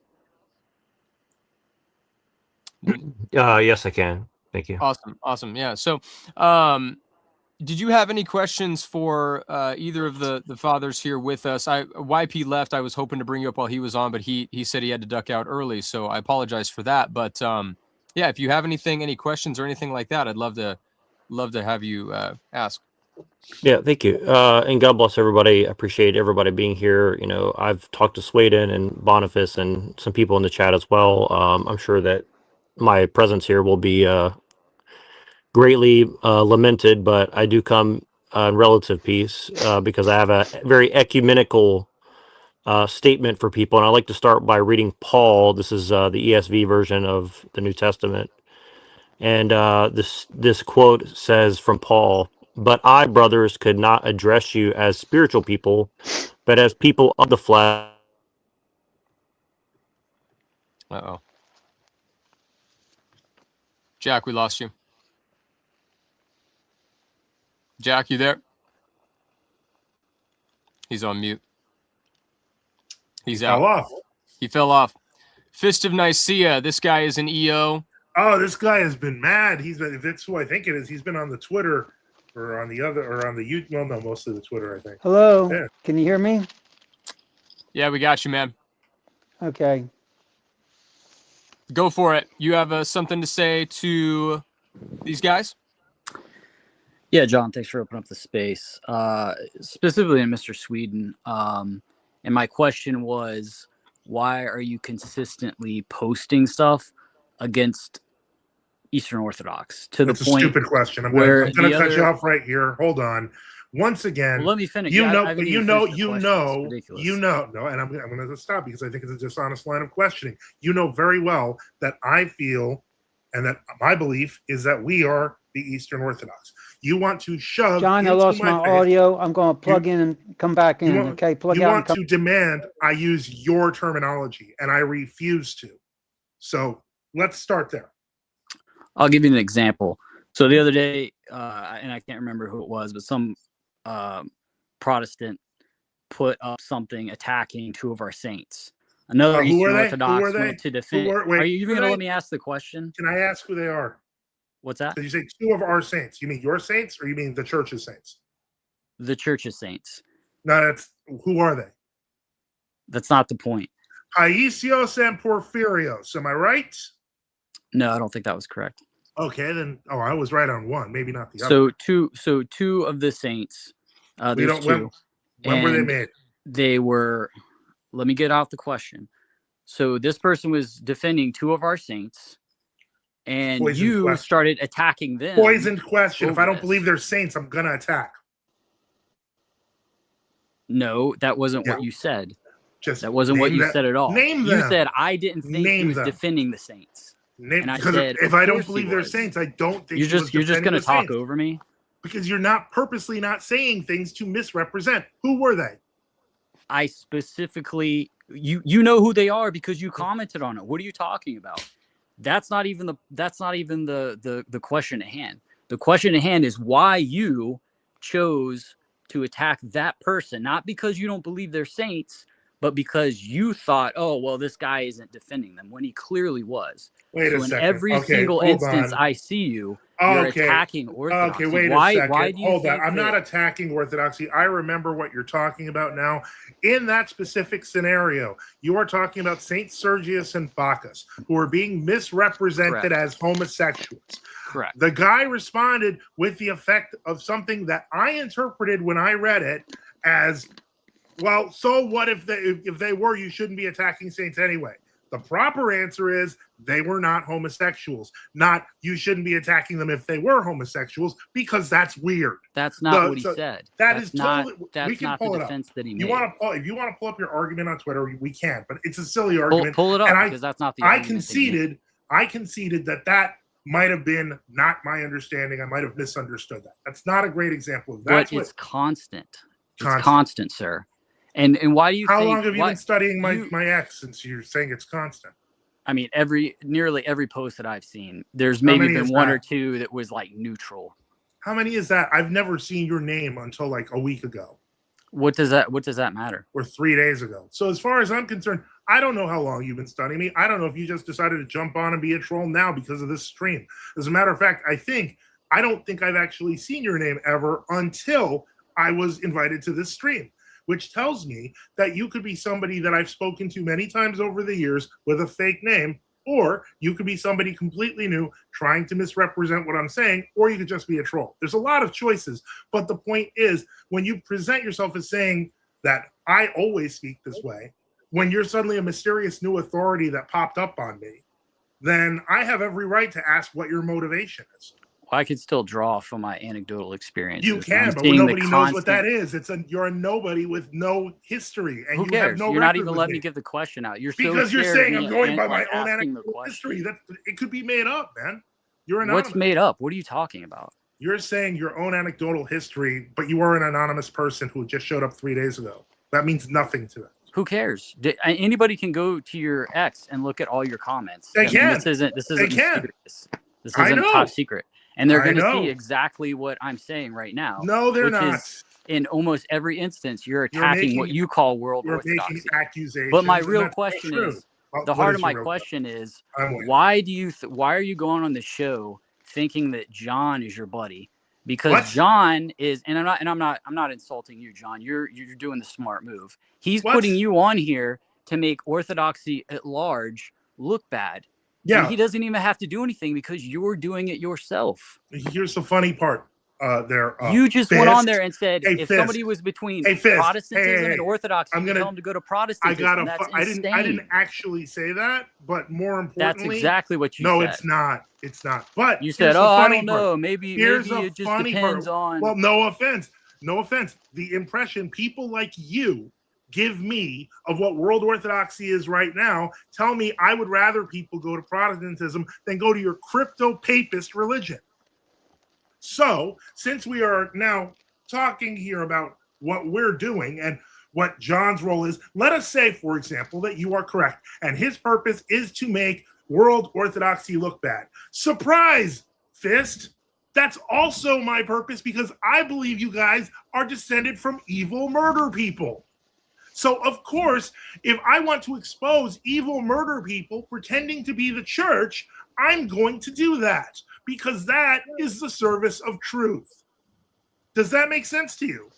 G: Yes, I can. Thank you.
C: Awesome. Yeah. So, did you have any questions for either of the fathers here with us? YP left. I was hoping to bring you up while he was on, but he said he had to duck out early, so I apologize for that. But yeah, if you have any questions or anything like that, I'd love to have you ask.
G: Yeah, thank you. And God bless everybody. I appreciate everybody being here. You know, I've talked to Sweden and Boniface and some people in the chat as well. I'm sure that my presence here will be greatly lamented, but I do come in relative peace because I have a very ecumenical statement for people. And I like to start by reading Paul. This is the ESV version of the New Testament. And this quote says from Paul, "But I, brothers, could not address you as spiritual people, but as people of the flesh."
C: Uh-oh. Jack, we lost you. Jack, you there? He's on mute. He's out.
B: Fell off.
C: He fell off. Fist of Nicaea. This guy is an EO.
B: Oh, this guy has been mad. If that's who I think it is, he's been on the Twitter or on the YouTube. Well, no, mostly the Twitter, I think.
E: Hello.
B: Yeah.
E: Can you hear me?
C: Yeah, we got you, man.
E: Okay.
C: Go for it. You have something to say to these guys?
H: Yeah, John, thanks for opening up the space. Specifically in Mr. Sweden. And my question was, why are you consistently posting stuff against Eastern Orthodox to
B: That's
H: the point?
B: That's a stupid question. I'm
H: where
B: going to cut you off right here. Hold on. Once again,
H: well, let me finish.
B: No, and I'm going to stop because I think it's a dishonest line of questioning. You know very well that I feel, and that my belief is that we are the Eastern Orthodox. You want to shove.
E: John, I lost my audio. I'm going to plug in and come back in. Okay, plug out.
B: You want to demand I use your terminology, and I refuse to. So let's start there.
H: I'll give you an example. So the other day, and I can't remember who it was, but some Protestant put up something attacking two of our saints. Another Eastern Orthodox went to defend. Are you even going to let me ask the question?
B: Can I ask who they are?
H: What's that?
B: Did you say two of our saints? You mean your saints, or you mean the church's saints?
H: The church's saints.
B: No, who are they?
H: That's not the point.
B: Paisios and Porphyrios. Am I right?
H: No, I don't think that was correct.
B: Okay, then. Oh, I was right on one, maybe not the other.
H: So two of the saints. There's two.
B: When were they made?
H: They were. Let me get out the question. So this person was defending two of our saints, and you started attacking them.
B: Poisoned question. If I don't believe they're saints, I'm gonna attack.
H: No, that wasn't what you said.
B: That
H: wasn't what you said at all.
B: Name them.
H: You said I didn't think he was defending the saints.
B: And I said, if I don't believe they're saints, I don't think
H: you're just going to talk over me
B: because you're not purposely not saying things to misrepresent. Who were they?
H: I specifically, you know who they are because you commented on it. What are you talking about? That's not even the question at hand. The question at hand is why you chose to attack that person, not because you don't believe they're saints, but because you thought, oh, well, this guy isn't defending them when he clearly was.
B: Wait a second.
H: In every single instance I see you, you're attacking Orthodoxy.
B: Okay, wait
H: a second.
B: Why do you hold on. I'm not attacking Orthodoxy. I remember what you're talking about now. In that specific scenario, you are talking about Saint Sergius and Bacchus, who are being misrepresented as homosexuals.
H: Correct.
B: The guy responded with the effect of something that I interpreted when I read it as, well, so what if they were? You shouldn't be attacking saints anyway. The proper answer is they were not homosexuals. Not you shouldn't be attacking them if they were homosexuals because that's weird.
H: That's not what he said.
B: That's
H: totally. That's not the defense that he made.
B: If you want to pull up your argument on Twitter, we can. But it's a silly argument.
H: Pull it up because that's not the.
B: I conceded that might have been not my understanding. I might have misunderstood that. That's not a great example of that.
H: But it's constant. It's constant, sir. And why do you
B: How long have you been studying my ex since you're saying it's constant?
H: I mean, nearly every post that I've seen, there's maybe been one or two that was like neutral.
B: How many is that? I've never seen your name until like a week ago.
H: What does that matter?
B: Or 3 days ago. So as far as I'm concerned, I don't know how long you've been studying me. I don't know if you just decided to jump on and be a troll now because of this stream. As a matter of fact, I don't think I've actually seen your name ever until I was invited to this stream, which tells me that you could be somebody that I've spoken to many times over the years with a fake name, or you could be somebody completely new trying to misrepresent what I'm saying, or you could just be a troll. There's a lot of choices, but the point is, when you present yourself as saying that I always speak this way, when you're suddenly a mysterious new authority that popped up on me, then I have every right to ask what your motivation is.
H: Well, I could still draw from my anecdotal experience.
B: You can, but nobody knows what that is. You're a nobody with no history, and
H: who
B: you
H: cares?
B: have no.
H: You're not even letting me give the question out. You're
B: because
H: so
B: you're saying I'm going by my own
H: asking
B: anecdotal history. That it could be made up, man. You're anonymous.
H: What's made up? What are you talking about?
B: You're saying your own anecdotal history, but you are an anonymous person who just showed up 3 days ago. That means nothing to it.
H: Who cares? Anybody can go to your X and look at all your comments.
B: They can.
H: This isn't mysterious. This
B: I
H: isn't
B: know.
H: top secret. And they're going to
B: know.
H: see exactly what I'm saying right now.
B: No, they're
H: which
B: not.
H: Is, in almost every instance, you're attacking what you call world
B: You're
H: orthodoxy.
B: making accusations.
H: But my
B: and
H: real
B: that's not
H: question
B: true.
H: is,
B: What
H: the heart
B: is
H: of my
B: your real
H: question is,
B: I'm waiting.
H: why are you going on the show thinking that John is your buddy? Because
B: What?
H: John is, and I'm not insulting you, John. You're doing the smart move. He's
B: What?
H: putting you on here to make orthodoxy at large look bad.
B: Yeah.
H: And he doesn't even have to do anything because you're doing it yourself.
B: Here's the funny part.
H: You just went on
B: Fist.
H: there and said
B: Hey,
H: if
B: Fist.
H: somebody was between
B: Hey, Fist.
H: Protestantism
B: Hey.
H: and Orthodoxy,
B: I'm
H: you
B: gonna-
H: tell them to go to Protestantism. That's
B: I
H: insane.
B: didn't actually say that, but more
H: That's
B: importantly,
H: exactly what you
B: no,
H: said.
B: it's not. It's not. But
H: You
B: here's
H: said,
B: the
H: "Oh, I
B: funny
H: don't
B: part.
H: know. Maybe
B: Here's
H: maybe
B: the
H: it just
B: funny
H: depends
B: part.
H: on."
B: Well, no offense. No offense. The impression people like you give me of what world orthodoxy is right now tell me I would rather people go to Protestantism than go to your crypto papist religion. So, since we are now talking here about what we're doing and what John's role is, let us say, for example, that you are correct and his purpose is to make world orthodoxy look bad. Surprise, Fist! That's also my purpose because I believe you guys are descended from evil murder people. So, of course, if I want to expose evil murder people pretending to be the church, I'm going to do that because that is the service of truth. Does that make sense to you?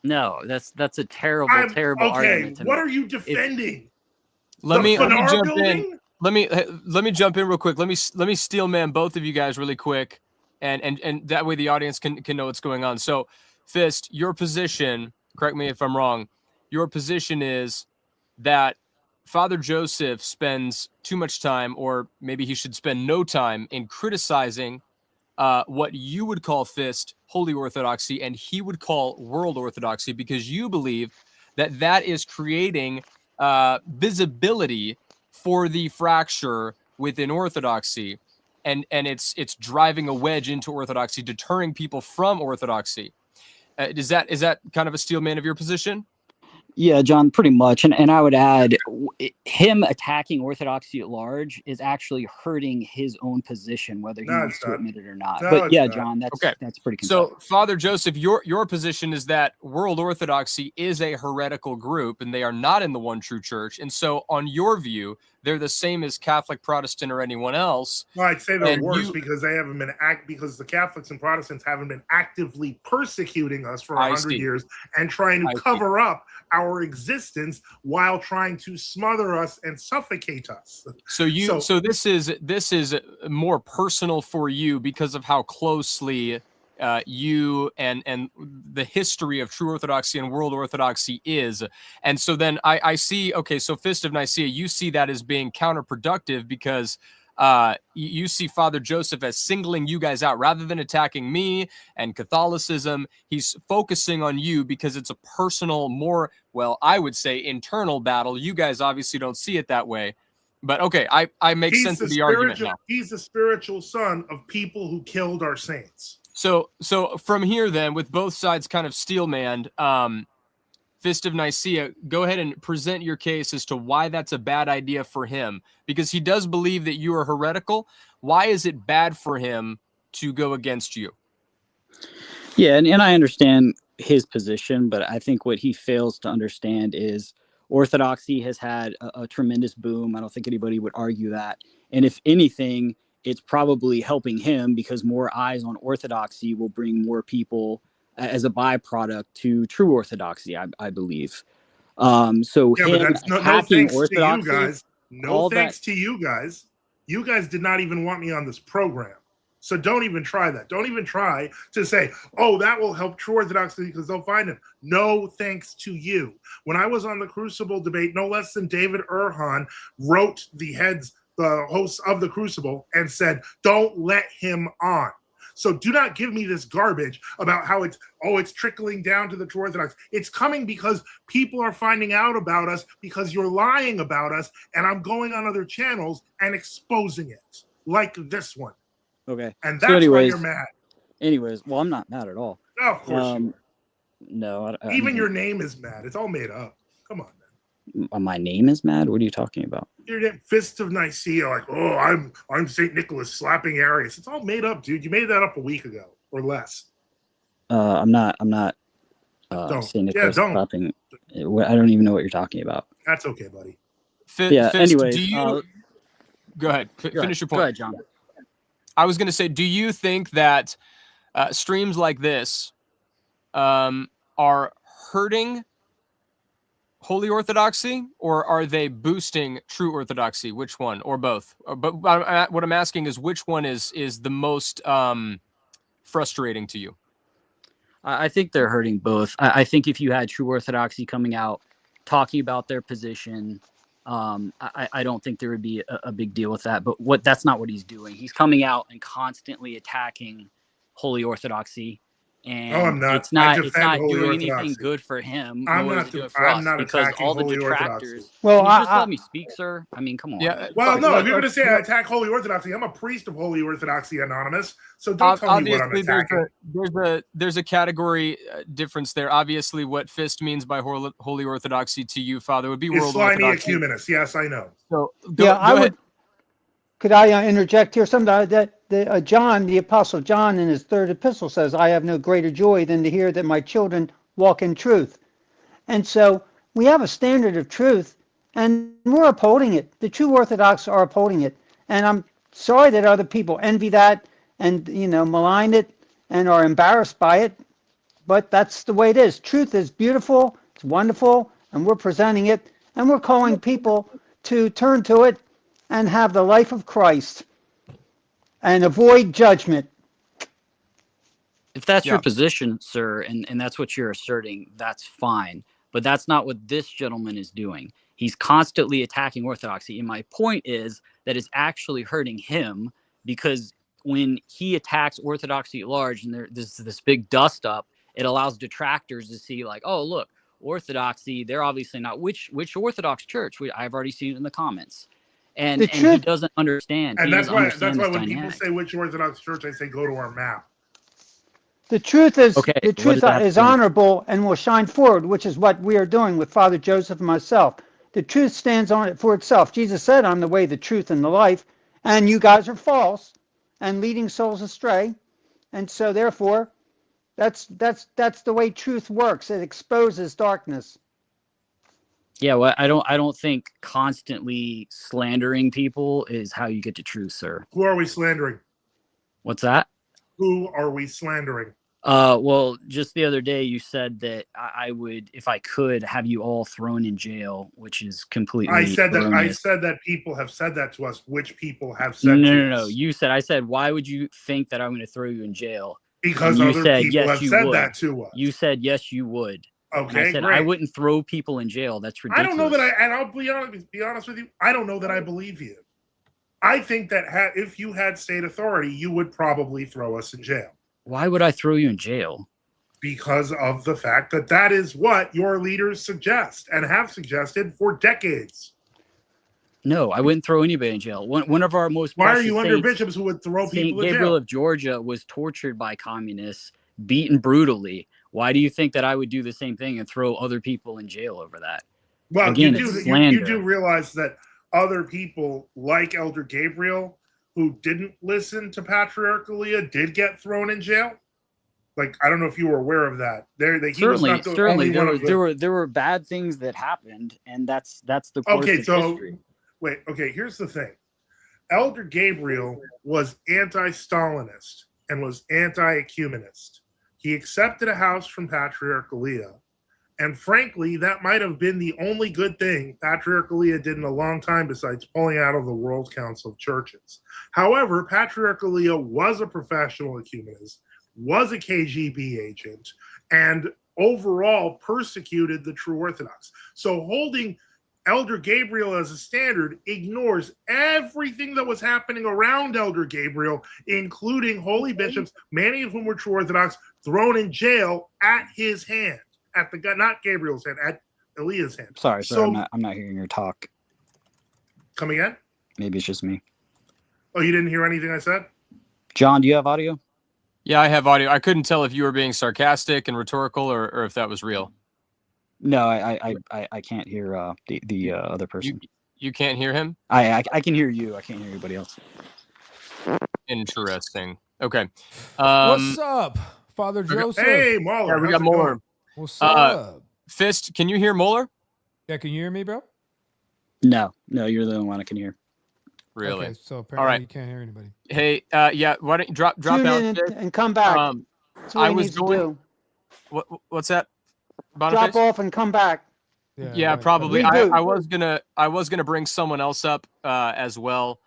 H: No, that's a terrible argument to
B: what
H: make.
B: are you defending?
C: Let me
B: Phanar
C: jump
B: building?
C: in. Let me jump in real quick. Let me steel man both of you guys really quick, and that way the audience can know what's going on. So, Fist, your position, correct me if I'm wrong, your position is that Father Joseph spends too much time, or maybe he should spend no time, in criticizing what you would call, Fist, holy orthodoxy, and he would call world orthodoxy, because you believe that that is creating visibility for the fracture within orthodoxy, and it's driving a wedge into orthodoxy, deterring people from orthodoxy. Is that kind of a steel man of your position?
H: Yeah, John, pretty much. And I would add, him attacking orthodoxy at large is actually hurting his own position, whether he wants to admit it or not. But yeah, John, that's pretty
C: So,
H: compelling.
C: Father Joseph, your position is that world orthodoxy is a heretical group and they are not in the one true church. And so, on your view, they're the same as Catholic, Protestant, or anyone else.
B: Well, I'd say they're
C: And
B: worse
C: you-
B: because they haven't been because the Catholics and Protestants haven't been actively persecuting us for
C: I
B: 100
C: see.
B: years and trying
C: I
B: to
C: see.
B: cover up our existence while trying to smother us and suffocate us.
C: So this is more personal for you because of how closely you and the history of true orthodoxy and world orthodoxy is. And so then I see, okay, so Fist of Nicaea, you see that as being counterproductive because you see Father Joseph as singling you guys out rather than attacking me and Catholicism. He's focusing on you because it's a personal, more, well, I would say internal battle. You guys obviously don't see it that way. But okay, I make sense of the argument now.
B: He's the spiritual son of people who killed our saints.
C: So from here then, with both sides kind of steel-manned, Fist of Nicaea, go ahead and present your case as to why that's a bad idea for him, because he does believe that you are heretical. Why is it bad for him to go against you?
H: Yeah, and I understand his position, but I think what he fails to understand is Orthodoxy has had a tremendous boom. I don't think anybody would argue that. And if anything, it's probably helping him because more eyes on Orthodoxy will bring more people as a byproduct to true Orthodoxy, I believe. So
B: Yeah,
H: him
B: but that's no
H: attacking
B: thanks to
H: Orthodoxy,
B: you guys. No
H: all
B: thanks
H: that-
B: to you guys. You guys did not even want me on this program. So don't even try that. Don't even try to say, oh, that will help true Orthodoxy because they'll find him. No thanks to you. When I was on the Crucible debate, no less than David Erhan wrote the hosts of the Crucible and said, don't let him on. So do not give me this garbage about how it's trickling down to the true Orthodox. It's coming because people are finding out about us because you're lying about us, and I'm going on other channels and exposing it, like this one.
H: Okay.
B: And that's why you're mad.
H: Anyways, well, I'm not mad at all.
B: Oh, of course you are.
H: No.
B: Even your name is mad. It's all made up. Come on, man.
H: My name is mad? What are you talking about?
B: Your name, Fist of Nicaea, like, oh, I'm St. Nicholas slapping Arius. It's all made up, dude. You made that up a week ago or less.
H: I'm not St. Nicholas slapping. I don't even know what you're talking about.
B: That's okay, buddy.
C: Fist,
H: anyways,
C: go ahead. Finish your point.
H: Go ahead, John.
C: I was going to say, do you think that streams like this are hurting Holy Orthodoxy, or are they boosting true Orthodoxy? Which one, or both? But what I'm asking is, which one is the most frustrating to you?
H: I think they're hurting both. I think if you had true Orthodoxy coming out talking about their position, I don't think there would be a big deal with that. But that's not what he's doing. He's coming out and constantly attacking Holy Orthodoxy. And
B: I'm not.
H: It's not
B: Holy
H: doing
B: Orthodoxy.
H: anything good for him.
B: I'm
H: nor
B: not.
H: is it good for
B: I'm
H: us,
B: not
H: because
B: attacking
H: all the
B: Holy
H: detractors.
B: Orthodoxy.
E: Well,
H: Can you just let me speak, sir? I mean, come on.
C: Yeah.
B: Well, no, if you're going to say I
C: look,
B: attack Holy Orthodoxy, I'm a priest of Holy Orthodoxy Anonymous. So don't tell me what I'm attacking.
C: There's a category difference there. Obviously, what Fist means by Holy Orthodoxy to you, Father, would be World
B: Slimy
C: Orthodoxy.
B: ecumenist. Yes, I know.
C: So
E: I
C: ahead.
E: would. Could I interject here? Something that John, the Apostle John, in his third epistle says, "I have no greater joy than to hear that my children walk in truth." And so we have a standard of truth, and we're upholding it. The true Orthodox are upholding it, and I'm sorry that other people envy that and malign it and are embarrassed by it. But that's the way it is. Truth is beautiful, it's wonderful, and we're presenting it, and we're calling people to turn to it and have the life of Christ and avoid judgment.
H: If that's your position, sir, and that's what you're asserting, that's fine. But that's not what this gentleman is doing. He's constantly attacking Orthodoxy. And my point is that it's actually hurting him, because when he attacks Orthodoxy at large and there's this big dust up, it allows detractors to see, like, oh, look, Orthodoxy, they're obviously not. Which Orthodox church? I've already seen it in the comments. And he doesn't understand.
B: And that's why when people say which Orthodox church, I say go to our map.
E: The truth is is honorable and will shine forward, which is what we are doing with Father Joseph and myself. The truth stands on it for itself. Jesus said, "I'm the way, the truth, and the life," and you guys are false and leading souls astray. And so, therefore, that's the way truth works. It exposes darkness.
H: Yeah, well, I don't think constantly slandering people is how you get to truth, sir.
B: Who are we slandering?
H: What's that?
B: Who are we slandering?
H: Well, just the other day you said that I would, if I could, have you all thrown in jail, which is completely erroneous.
B: I said that people have said that to us. Which people have said
H: No. I said, why would you think that I'm going to throw you in jail?
B: Because other people have said that to us.
H: You said, yes, you would.
B: Okay,
H: and I said,
B: great.
H: I wouldn't throw people in jail. That's ridiculous.
B: I don't know that and I'll be honest with you, I don't know that I believe you. I think that if you had state authority, you would probably throw us in jail.
H: Why would I throw you in jail?
B: Because of the fact that is what your leaders suggest and have suggested for decades.
H: No, I wouldn't throw anybody in jail. One of our most
B: Why are you under bishops who would throw people in jail?
H: Gabriel of Georgia was tortured by communists, beaten brutally. Why do you think that I would do the same thing and throw other people in jail over that?
B: Well,
H: again,
B: you do realize that other people like Elder Gabriel who didn't listen to Patriarch Leah did get thrown in jail? Like, I don't know if you were aware of that. He was
H: Certainly,
B: not the
H: certainly,
B: only one of the.
H: there were bad things that happened, and that's the course of history.
B: Wait, okay, here's the thing. Elder Gabriel was anti-Stalinist and was anti-ecumenist. He accepted a house from Patriarch Leah, and frankly, that might have been the only good thing Patriarch Leah did in a long time besides pulling out of the World Council of Churches. However, Patriarch Leah was a professional ecumenist, was a KGB agent, and overall persecuted the true Orthodox. So holding Elder Gabriel as a standard ignores everything that was happening around Elder Gabriel, including holy bishops, many of whom were true Orthodox, thrown in jail at his hand, not Gabriel's hand, at Eliah's hand.
H: Sorry, I'm not hearing your talk.
B: Come again?
H: Maybe it's just me.
B: Oh, you didn't hear anything I said?
H: John, do you have audio?
C: Yeah, I have audio. I couldn't tell if you were being sarcastic and rhetorical or if that was real.
H: No, I can't hear the other person.
C: You can't hear him?
H: I can hear you. I can't hear anybody else.
C: Interesting. Okay.
I: What's up, Father Joseph?
B: Hey, Moeller.
C: Yeah, we got Moeller.
I: What's up?
C: Fist, can you hear Moeller?
I: Yeah, can you hear me, bro?
H: No, you're the only one I can hear.
C: Really?
I: Okay, so apparently
C: all right.
I: You can't hear anybody.
C: Hey, yeah, why don't you drop
E: Tune
C: out
E: in and come back. That's what
C: I
E: he
C: was
E: needs
C: going.
E: to
C: What's that?
E: do.
C: Boniface?
E: Drop off and come back.
C: Yeah,
I: right.
C: probably.
E: Reboot.
C: I was gonna bring someone else up as well,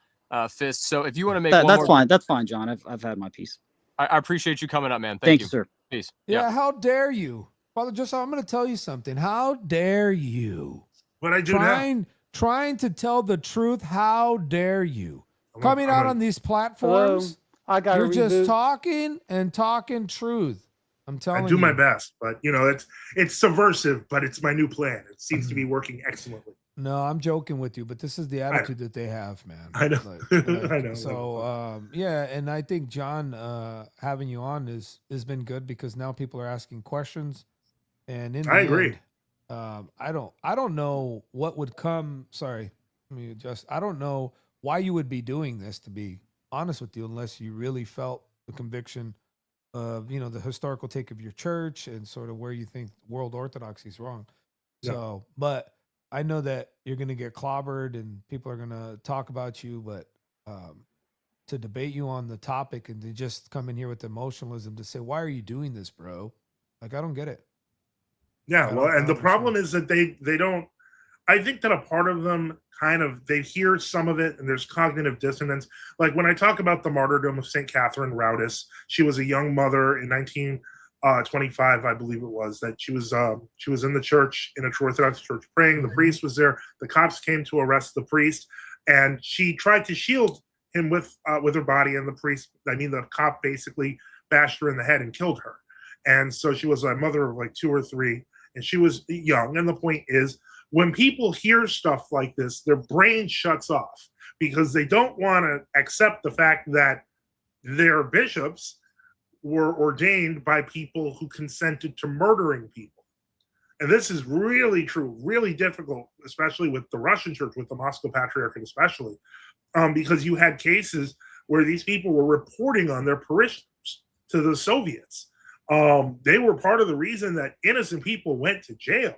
C: Fist. So if you want to make
H: That's fine. That's fine, John. I've had my piece.
C: I appreciate you coming up, man.
H: Thank
C: you,
H: you, sir.
C: Peace.
I: Yeah, how dare you, Father Joseph? I'm going to tell you something. How dare you?
B: What I do now?
I: Trying to tell the truth. How dare you? Coming out on these platforms.
E: I got
I: You're just talking truth. I'm telling you.
B: I do my best, but it's subversive, but it's my new plan. It seems to be working excellently.
I: No, I'm joking with you, but this is the attitude that they have, man.
B: I know. I know.
I: So, yeah, and I think John having you on has been good because now people are asking questions, and I
B: agree.
I: I don't know what would come. Sorry, I don't know why you would be doing this, to be honest with you, unless you really felt the conviction of the historical take of your church and sort of where you think world orthodoxy is wrong.
B: Yeah.
I: So, but I know that you're going to get clobbered and people are going to talk about you, but to debate you on the topic and to just come in here with emotionalism to say, why are you doing this, bro? Like, I don't get it.
B: Yeah, and the problem is that they don't. I think that a part of them they hear some of it and there's cognitive dissonance. Like when I talk about the martyrdom of St. Catherine Roudis, she was a young mother in 1925, I believe it was, that she was in the church, in a true Orthodox church praying. The priest was there. The cops came to arrest the priest, and she tried to shield him with her body, and the cop basically bashed her in the head and killed her. And so she was a mother of like 2 or 3, and she was young. And the point is, when people hear stuff like this, their brain shuts off because they don't want to accept the fact that their bishops were ordained by people who consented to murdering people. And this is really true, really difficult, especially with the Russian church, with the Moscow Patriarchate especially, because you had cases where these people were reporting on their parishioners to the Soviets. They were part of the reason that innocent people went to jail.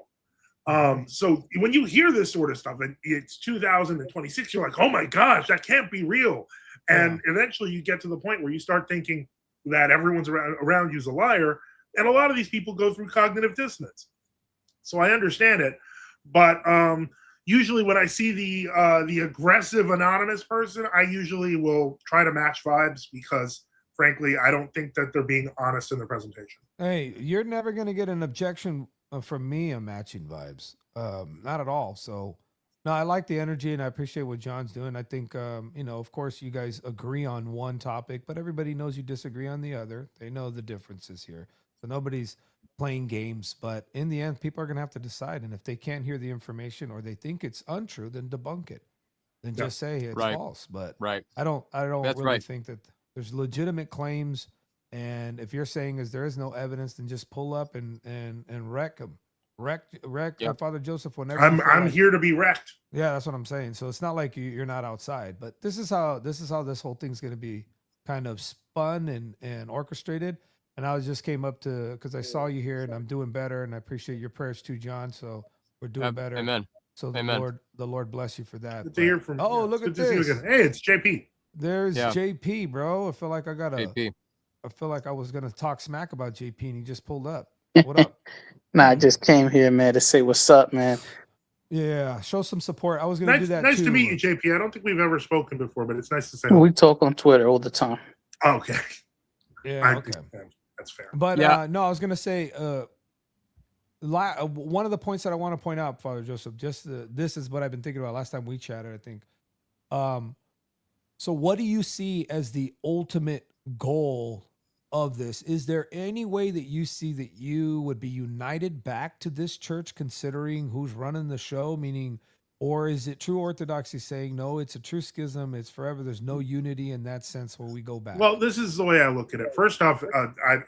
B: So when you hear this sort of stuff, and it's 2026, you're like, oh my gosh, that can't be real. And eventually you get to the point where you start thinking that everyone's around you's a liar. And a lot of these people go through cognitive dissonance. So I understand it. But usually when I see the aggressive anonymous person, I usually will try to match vibes because, frankly, I don't think that they're being honest in their presentation.
I: Hey, you're never going to get an objection from me on matching vibes. Not at all. So, no, I like the energy and I appreciate what John's doing. I think, of course, you guys agree on one topic, but everybody knows you disagree on the other. They know the differences here. So nobody's playing games, but in the end, people are going to have to decide. And if they can't hear the information or they think it's untrue, then debunk it. Then just say it's false. But I don't really think that there's legitimate claims. And if you're saying there is no evidence, then just pull up and wreck them. Wreck Father Joseph whenever.
B: I'm here to be wrecked.
I: Yeah, that's what I'm saying. So it's not like you're not outside, but this is how this whole thing's going to be kind of spun and orchestrated. and I just came up to because I saw you here, and I'm doing better, and I appreciate your prayers too, John. So we're doing better.
C: Amen.
I: So
C: Amen.
I: the Lord bless you for that.
B: Good to hear from.
I: Oh,
B: yeah,
I: look
B: it's
I: at
B: good to see you
I: this.
B: again. Hey, it's JP.
I: There's
C: Yeah.
I: JP, bro. I feel like
C: JP.
I: I feel like I was gonna talk smack about JP, and he just pulled up. What up?
J: Nah, I just came here, man, to say what's up, man.
I: Yeah, show some support. I was gonna do
B: Nice,
I: that
B: nice
I: too.
B: to meet you, JP. I don't think we've ever spoken before, but it's nice to say.
J: We talk on Twitter all the time.
B: Okay.
I: Yeah, okay.
B: That's fair.
I: But
C: Yeah.
I: no, I was gonna say one of the points that I want to point out, Father Joseph, this is what I've been thinking about last time we chatted, I think. So what do you see as the ultimate goal of this? Is there any way that you see that you would be united back to this church, considering who's running the show? Meaning, or is it true orthodoxy saying no, it's a true schism, it's forever, there's no unity in that sense where we go back?
B: Well, this is the way I look at it. First off,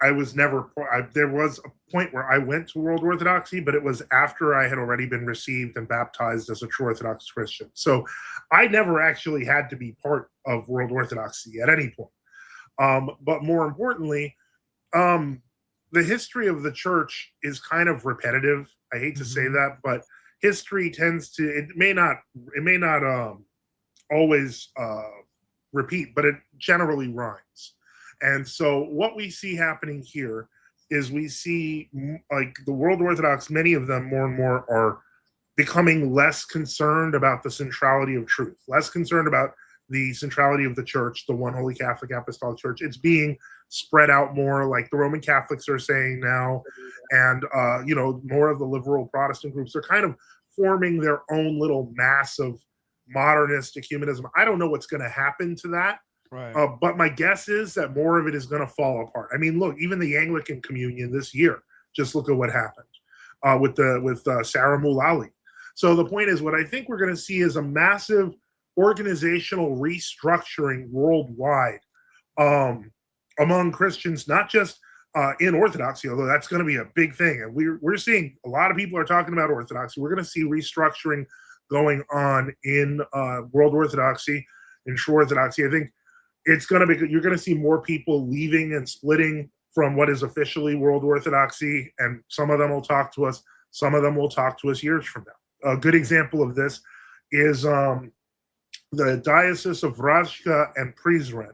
B: I was never. There was a point where I went to World Orthodoxy, but it was after I had already been received and baptized as a true Orthodox Christian. So I never actually had to be part of World Orthodoxy at any point. But more importantly, the history of the church is kind of repetitive. I hate to say that, but history tends to, it may not always repeat, but it generally rhymes. And so what we see happening here is we see like the World Orthodox, many of them more and more are becoming less concerned about the centrality of truth, less concerned about the centrality of the church, the one holy Catholic Apostolic Church. It's being spread out more, like the Roman Catholics are saying now, and more of the liberal Protestant groups are kind of forming their own little mass of modernist ecumenism. I don't know what's going to happen to that,
I: right.
B: But my guess is that more of it is going to fall apart. I mean, look, even the Anglican Communion this year, just look at what happened with Sarah Mullally. So the point is, what I think we're going to see is a massive organizational restructuring worldwide among Christians, not just in Orthodoxy, although that's going to be a big thing. And we're seeing a lot of people are talking about Orthodoxy. We're going to see restructuring going on in World Orthodoxy, in True Orthodoxy. I think it's going to be, you're going to see more people leaving and splitting from what is officially World Orthodoxy, and some of them will talk to us. Some of them will talk to us years from now. A good example of this is the Diocese of Vrajka and Prizren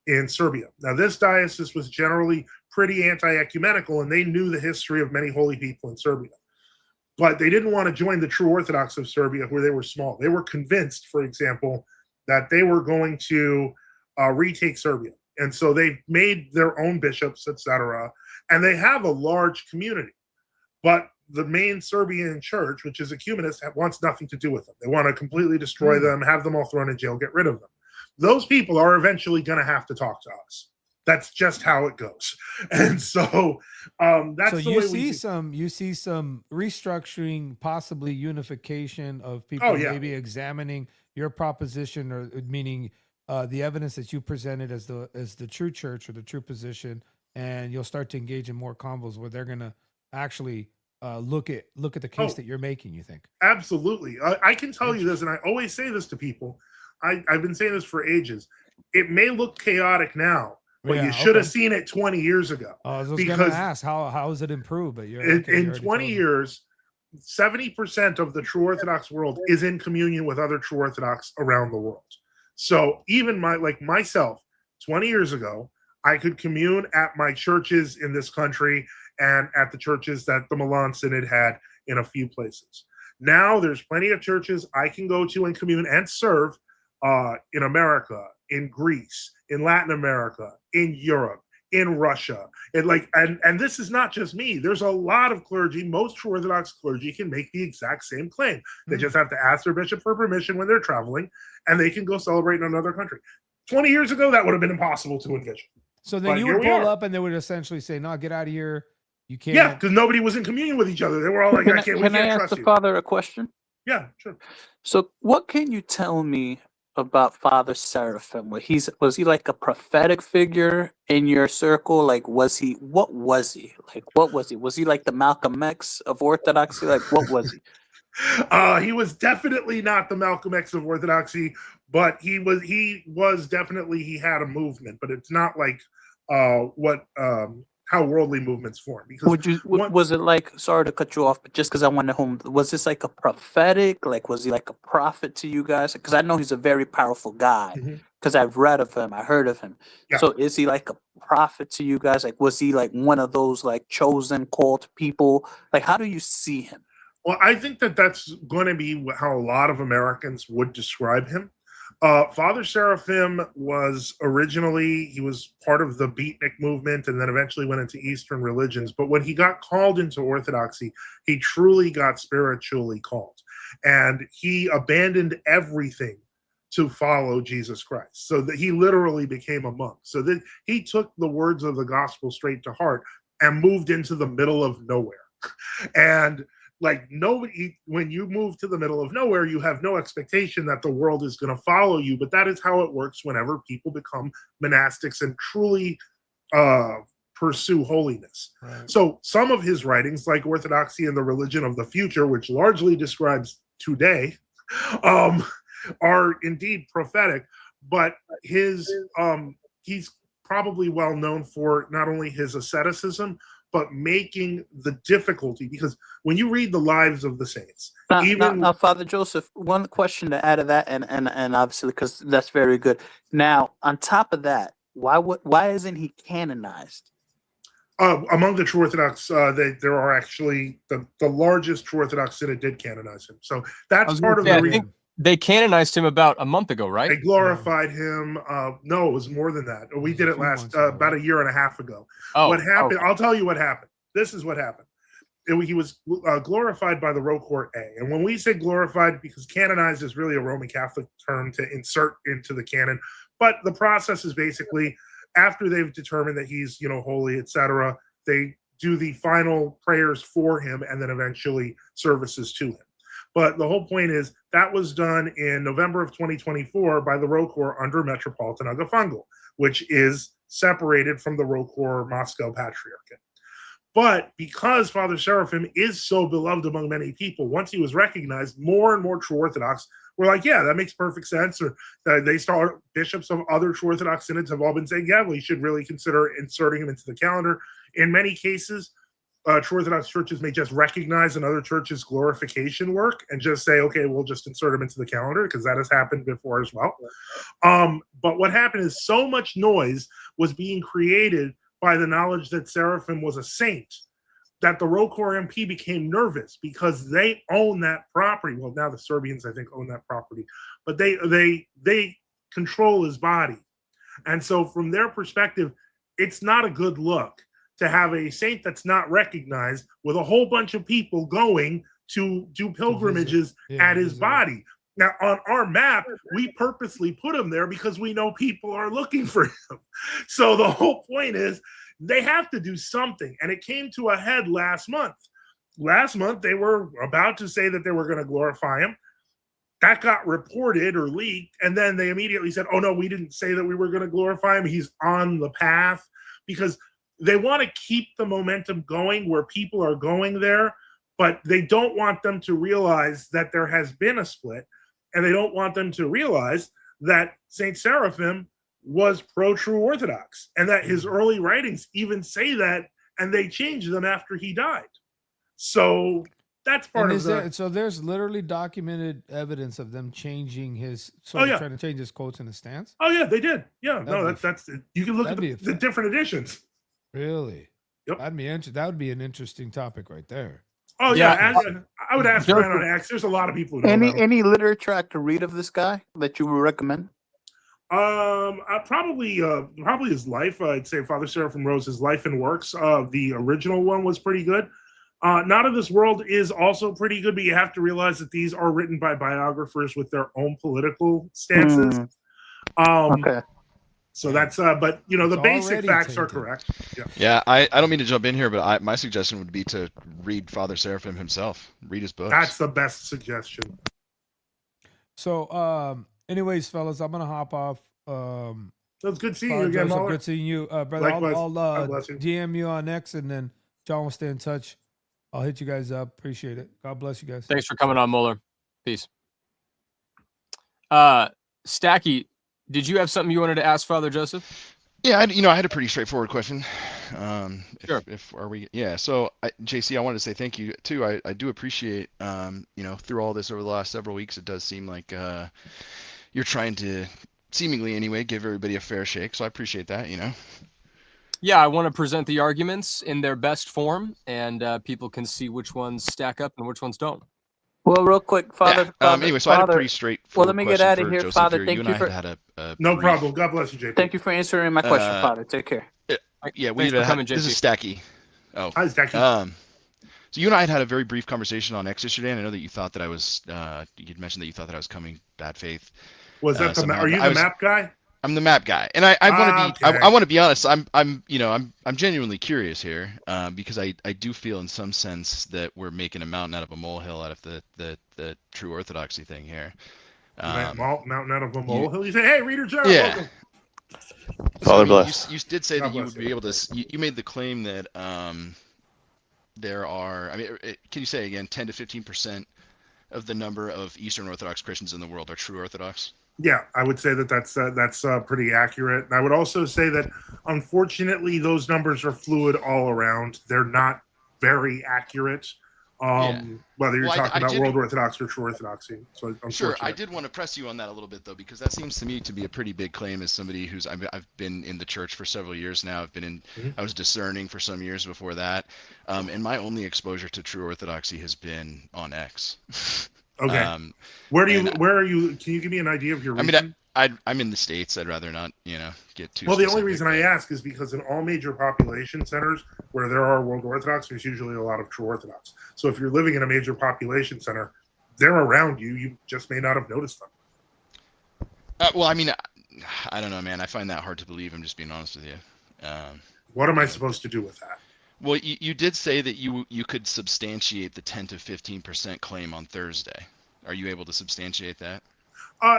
B: in Serbia. Now, this diocese was generally pretty anti-ecumenical, and they knew the history of many holy people in Serbia. But they didn't want to join the True Orthodox of Serbia, where they were small. They were convinced, for example, that they were going to retake Serbia. And so they made their own bishops, etc. And they have a large community. But the main Serbian church, which is ecumenist, wants nothing to do with them. They want to completely destroy them, have them all thrown in jail, get rid of them. Those people are eventually going to have to talk to us. That's just how it goes. And so that's
I: so
B: the
I: you
B: way
I: see some restructuring, possibly unification of people,
B: Oh, yeah.
I: maybe examining your proposition, or meaning the evidence that you presented as the true church or the true position, and you'll start to engage in more convos where they're going to actually look at the case that you're making, you think?
B: Absolutely. I can tell you this, and I always say this to people. I've been saying this for ages. It may look chaotic now, but you should have seen it 20 years ago.
I: I was going to ask, how has it improved? But
B: in 20 years, 70% of the True Orthodox world is in communion with other True Orthodox around the world. So even myself, 20 years ago, I could commune at my churches in this country and at the churches that the Milan Synod had in a few places. Now there's plenty of churches I can go to and commune and serve in America, in Greece, in Latin America, in Europe, in Russia. And this is not just me. There's a lot of clergy. Most True Orthodox clergy can make the exact same claim. They just have to ask their bishop for permission when they're traveling, and they can go celebrate in another country. 20 years ago, that would have been impossible to envision.
I: So then
B: But
I: you
B: here
I: would
B: we
I: pull
B: are.
I: up and they would essentially say, no, get out of here. You can't.
B: Yeah, because nobody was in communion with each other. They were all like, we
J: Can I
B: can't
J: ask
B: trust
J: the
B: you.
J: father a question?
B: Yeah, sure.
J: So, what can you tell me about Father Seraphim? Was he like a prophetic figure in your circle? Like, what was he? Was he like the Malcolm X of Orthodoxy? Like, what was he?
B: He was definitely not the Malcolm X of Orthodoxy, but he was definitely, he had a movement, but it's not like what how worldly movements form. Because
J: was it like, sorry to cut you off, but just because I went home, was this like a prophetic? Like, was he like a prophet to you guys? Because I know he's a very powerful guy. Because I've read of him, I heard of him.
B: Yeah.
J: So is he like a prophet to you guys? Like, was he like one of those like chosen, called people? Like, how do you see him?
B: Well, I think that that's going to be how a lot of Americans would describe him. Father Seraphim was originally, he was part of the Beatnik movement and then eventually went into Eastern religions. But when he got called into Orthodoxy, he truly got spiritually called. And he abandoned everything to follow Jesus Christ. So that he literally became a monk. So that he took the words of the gospel straight to heart and moved into the middle of nowhere. And like nobody, when you move to the middle of nowhere, you have no expectation that the world is going to follow you. But that is how it works whenever people become monastics and truly pursue holiness. Right. So some of his writings, like Orthodoxy and the Religion of the Future, which largely describes today, are indeed prophetic. But his he's probably well known for not only his asceticism, but making the difficulty, because when you read the lives of the saints,
J: now, Father Joseph, one question to add to that, and obviously because that's very good. Now, on top of that, why isn't he canonized?
B: Among the true Orthodox, there are actually the largest true Orthodox synod did canonize him. So that's part of the reason.
C: They canonized him about a month ago, right?
B: They glorified him. No, it was more than that. We did it about a year and a half ago. What happened? I'll tell you what happened. This is what happened. He was glorified by the Rocor A. And when we say glorified, because canonized is really a Roman Catholic term to insert into the canon. But the process is basically after they've determined that he's, holy, etc., they do the final prayers for him and then eventually services to him. But the whole point is that was done in November of 2024 by the Rocor under Metropolitan Agafongal, which is separated from the Rocor Moscow Patriarchate. But because Father Seraphim is so beloved among many people, once he was recognized, more and more true Orthodox were like, yeah, that makes perfect sense. Or they start, bishops of other true Orthodox synods have all been saying, yeah, we should really consider inserting him into the calendar. In many cases, true Orthodox churches may just recognize another church's glorification work and just say, okay, we'll just insert them into the calendar, because that has happened before as well. But what happened is so much noise was being created by the knowledge that Seraphim was a saint that the Rocor MP became nervous because they own that property. Well, now the Serbians, I think, own that property, but they control his body. And so from their perspective, it's not a good look to have a saint that's not recognized with a whole bunch of people going to do pilgrimages at his body. Now, on our map, we purposely put him there because we know people are looking for him. So the whole point is they have to do something. And it came to a head last month. Last month, they were about to say that they were going to glorify him. That got reported or leaked. And then they immediately said, oh, no, we didn't say that we were going to glorify him. He's on the path, because they want to keep the momentum going where people are going there, but they don't want them to realize that there has been a split, and they don't want them to realize that St. Seraphim was pro-true Orthodox, and that his early writings even say that, and they changed them after he died. So that's part of the...
I: So there's literally documented evidence of them changing his... trying to change his quotes and his stance?
B: Oh, yeah, they did. Yeah, that's you can look at the different editions.
I: Really?
B: Yep.
I: That would be an interesting topic right there.
B: Oh yeah, I would ask Brian on X. There's a lot of people who know
J: any literature I could read of this guy that you would recommend?
B: Probably his life. I'd say Father Seraphim Rose's life and works. The original one was pretty good. Not of This World is also pretty good, but you have to realize that these are written by biographers with their own political stances.
J: Okay.
B: So that's, but the basic facts are correct.
K: Yeah. I don't mean to jump in here, but my suggestion would be to read Father Seraphim himself. Read his books.
B: That's the best suggestion.
I: So, anyways, fellas, I'm gonna hop off.
B: So it's good seeing you again, Mahler.
I: Good seeing you, brother. I'll DM you on X, and then John will stay in touch. I'll hit you guys up. Appreciate it. God bless you guys.
C: Thanks for coming on, Muller. Peace. Stacky, did you have something you wanted to ask Father Joseph?
K: Yeah, I had a pretty straightforward question.
C: Sure.
K: If are we? Yeah. So, JC, I wanted to say thank you too. I do appreciate, through all this over the last several weeks, it does seem like you're trying to, seemingly anyway, give everybody a fair shake. So I appreciate that.
C: Yeah, I want to present the arguments in their best form, and people can see which ones stack up and which ones don't.
J: Well, real quick, Father.
K: Anyway, so I had a pretty straightforward.
J: Well, let me get out of here, Father. Thank you for.
B: No problem. God bless you, JP.
J: Thank you for answering my question, Father. Take care.
K: Yeah,
C: Thanks for coming, JP.
K: This is Stacky. Oh,
B: hi, Stacky.
K: So you and I had a very brief conversation on X yesterday, and I know that you thought that I was. You'd mentioned that you thought that I was coming bad faith.
B: Was that the? Are you the map guy?
K: I'm the map guy, and I want to be. I want to be honest. I'm genuinely curious here, because I do feel in some sense that we're making a mountain out of a molehill out of the true orthodoxy thing here.
B: Mountain out of a molehill. You say, "Hey, Reader John."
K: Yeah.
B: Welcome.
K: Father bless. You did say that you would be able to. You made the claim that there are. I mean, can you say again? 10 to 15% of the number of Eastern Orthodox Christians in the world are true Orthodox.
B: Yeah, I would say that that's pretty accurate. And I would also say that, unfortunately, those numbers are fluid all around. They're not very accurate, whether you're talking about World Orthodox or True Orthodoxy. So,
K: sure, I did want to press you on that a little bit, though, because that seems to me to be a pretty big claim as somebody who's I've been in the church for several years now. I was discerning for some years before that, and my only exposure to True Orthodoxy has been on X.
B: Okay. Where are you? Can you give me an idea of your region?
K: I mean, I'm in the States. I'd rather not, get too.
B: Well, the only reason I ask is because in all major population centers where there are World Orthodox, there's usually a lot of True Orthodox. So if you're living in a major population center, they're around you. You just may not have noticed them.
K: Well, I mean, I don't know, man. I find that hard to believe. I'm just being honest with you.
B: What am I supposed to do with that?
K: Well, you did say that you could substantiate the 10 to 15% claim on Thursday. Are you able to substantiate that?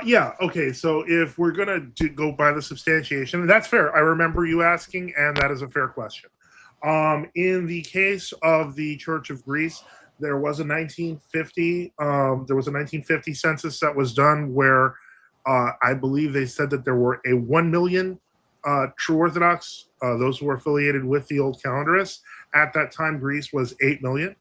B: Yeah. Okay. So if we're gonna go by the substantiation, that's fair. I remember you asking, and that is a fair question. In the case of the Church of Greece, there was a 1950. There was a 1950 census that was done where I believe they said that there were 1 million True Orthodox, those who were affiliated with the old calendarists. At that time, Greece was 8 million.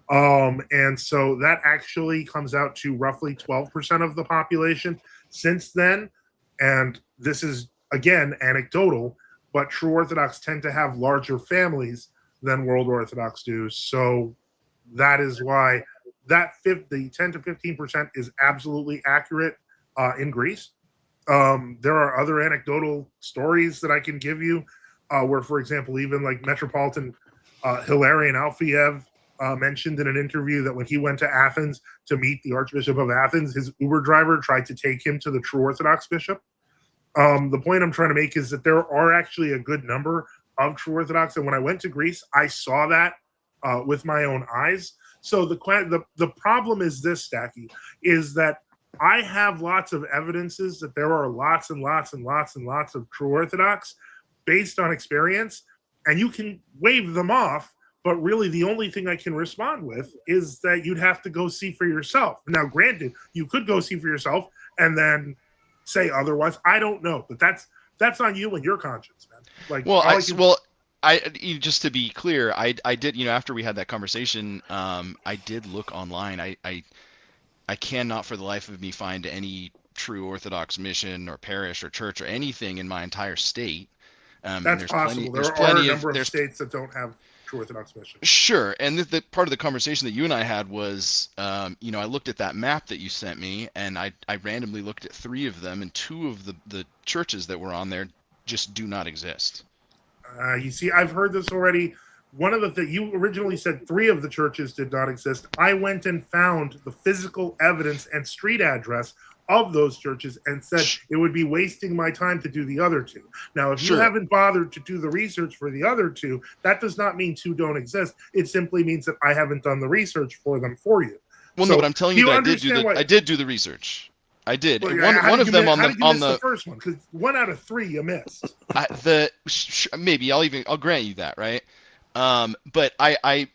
B: And so that actually comes out to roughly 12% of the population since then. And this is, again, anecdotal, but True Orthodox tend to have larger families than World Orthodox do. So that is why the 10 to 15% is absolutely accurate in Greece. There are other anecdotal stories that I can give you where, for example, even like Metropolitan Hilarion Alfiev mentioned in an interview that when he went to Athens to meet the Archbishop of Athens, his Uber driver tried to take him to the True Orthodox bishop. The point I'm trying to make is that there are actually a good number of True Orthodox. And when I went to Greece, I saw that with my own eyes. So the problem is this, Stacky, is that I have lots of evidences that there are lots and lots and lots and lots of True Orthodox based on experience, and you can wave them off, but really the only thing I can respond with is that you'd have to go see for yourself. Now, granted, you could go see for yourself and then say otherwise. I don't know, but that's on you and your conscience, man. Like,
K: just to be clear, I did, after we had that conversation, I did look online. I cannot for the life of me find any True Orthodox mission or parish or church or anything in my entire state.
B: That's possible. There are a number of states that don't have True Orthodox mission.
K: Sure. And the part of the conversation that you and I had was, I looked at that map that you sent me, and I randomly looked at 3 of them, and 2 of the churches that were on there just do not exist.
B: You see, I've heard this already. One of you originally said 3 of the churches did not exist. I went and found the physical evidence and street address of those churches and said it would be wasting my time to do the other 2. Now, if you haven't bothered to do the research for the other 2, that does not mean 2 don't exist. It simply means that I haven't done the research for them for you.
K: Well, no, but I'm telling you that I did do the research. I did.
B: Well,
K: one of them on
B: the first one, because 1 out of 3 you missed.
K: Maybe I'll grant you that, right? But I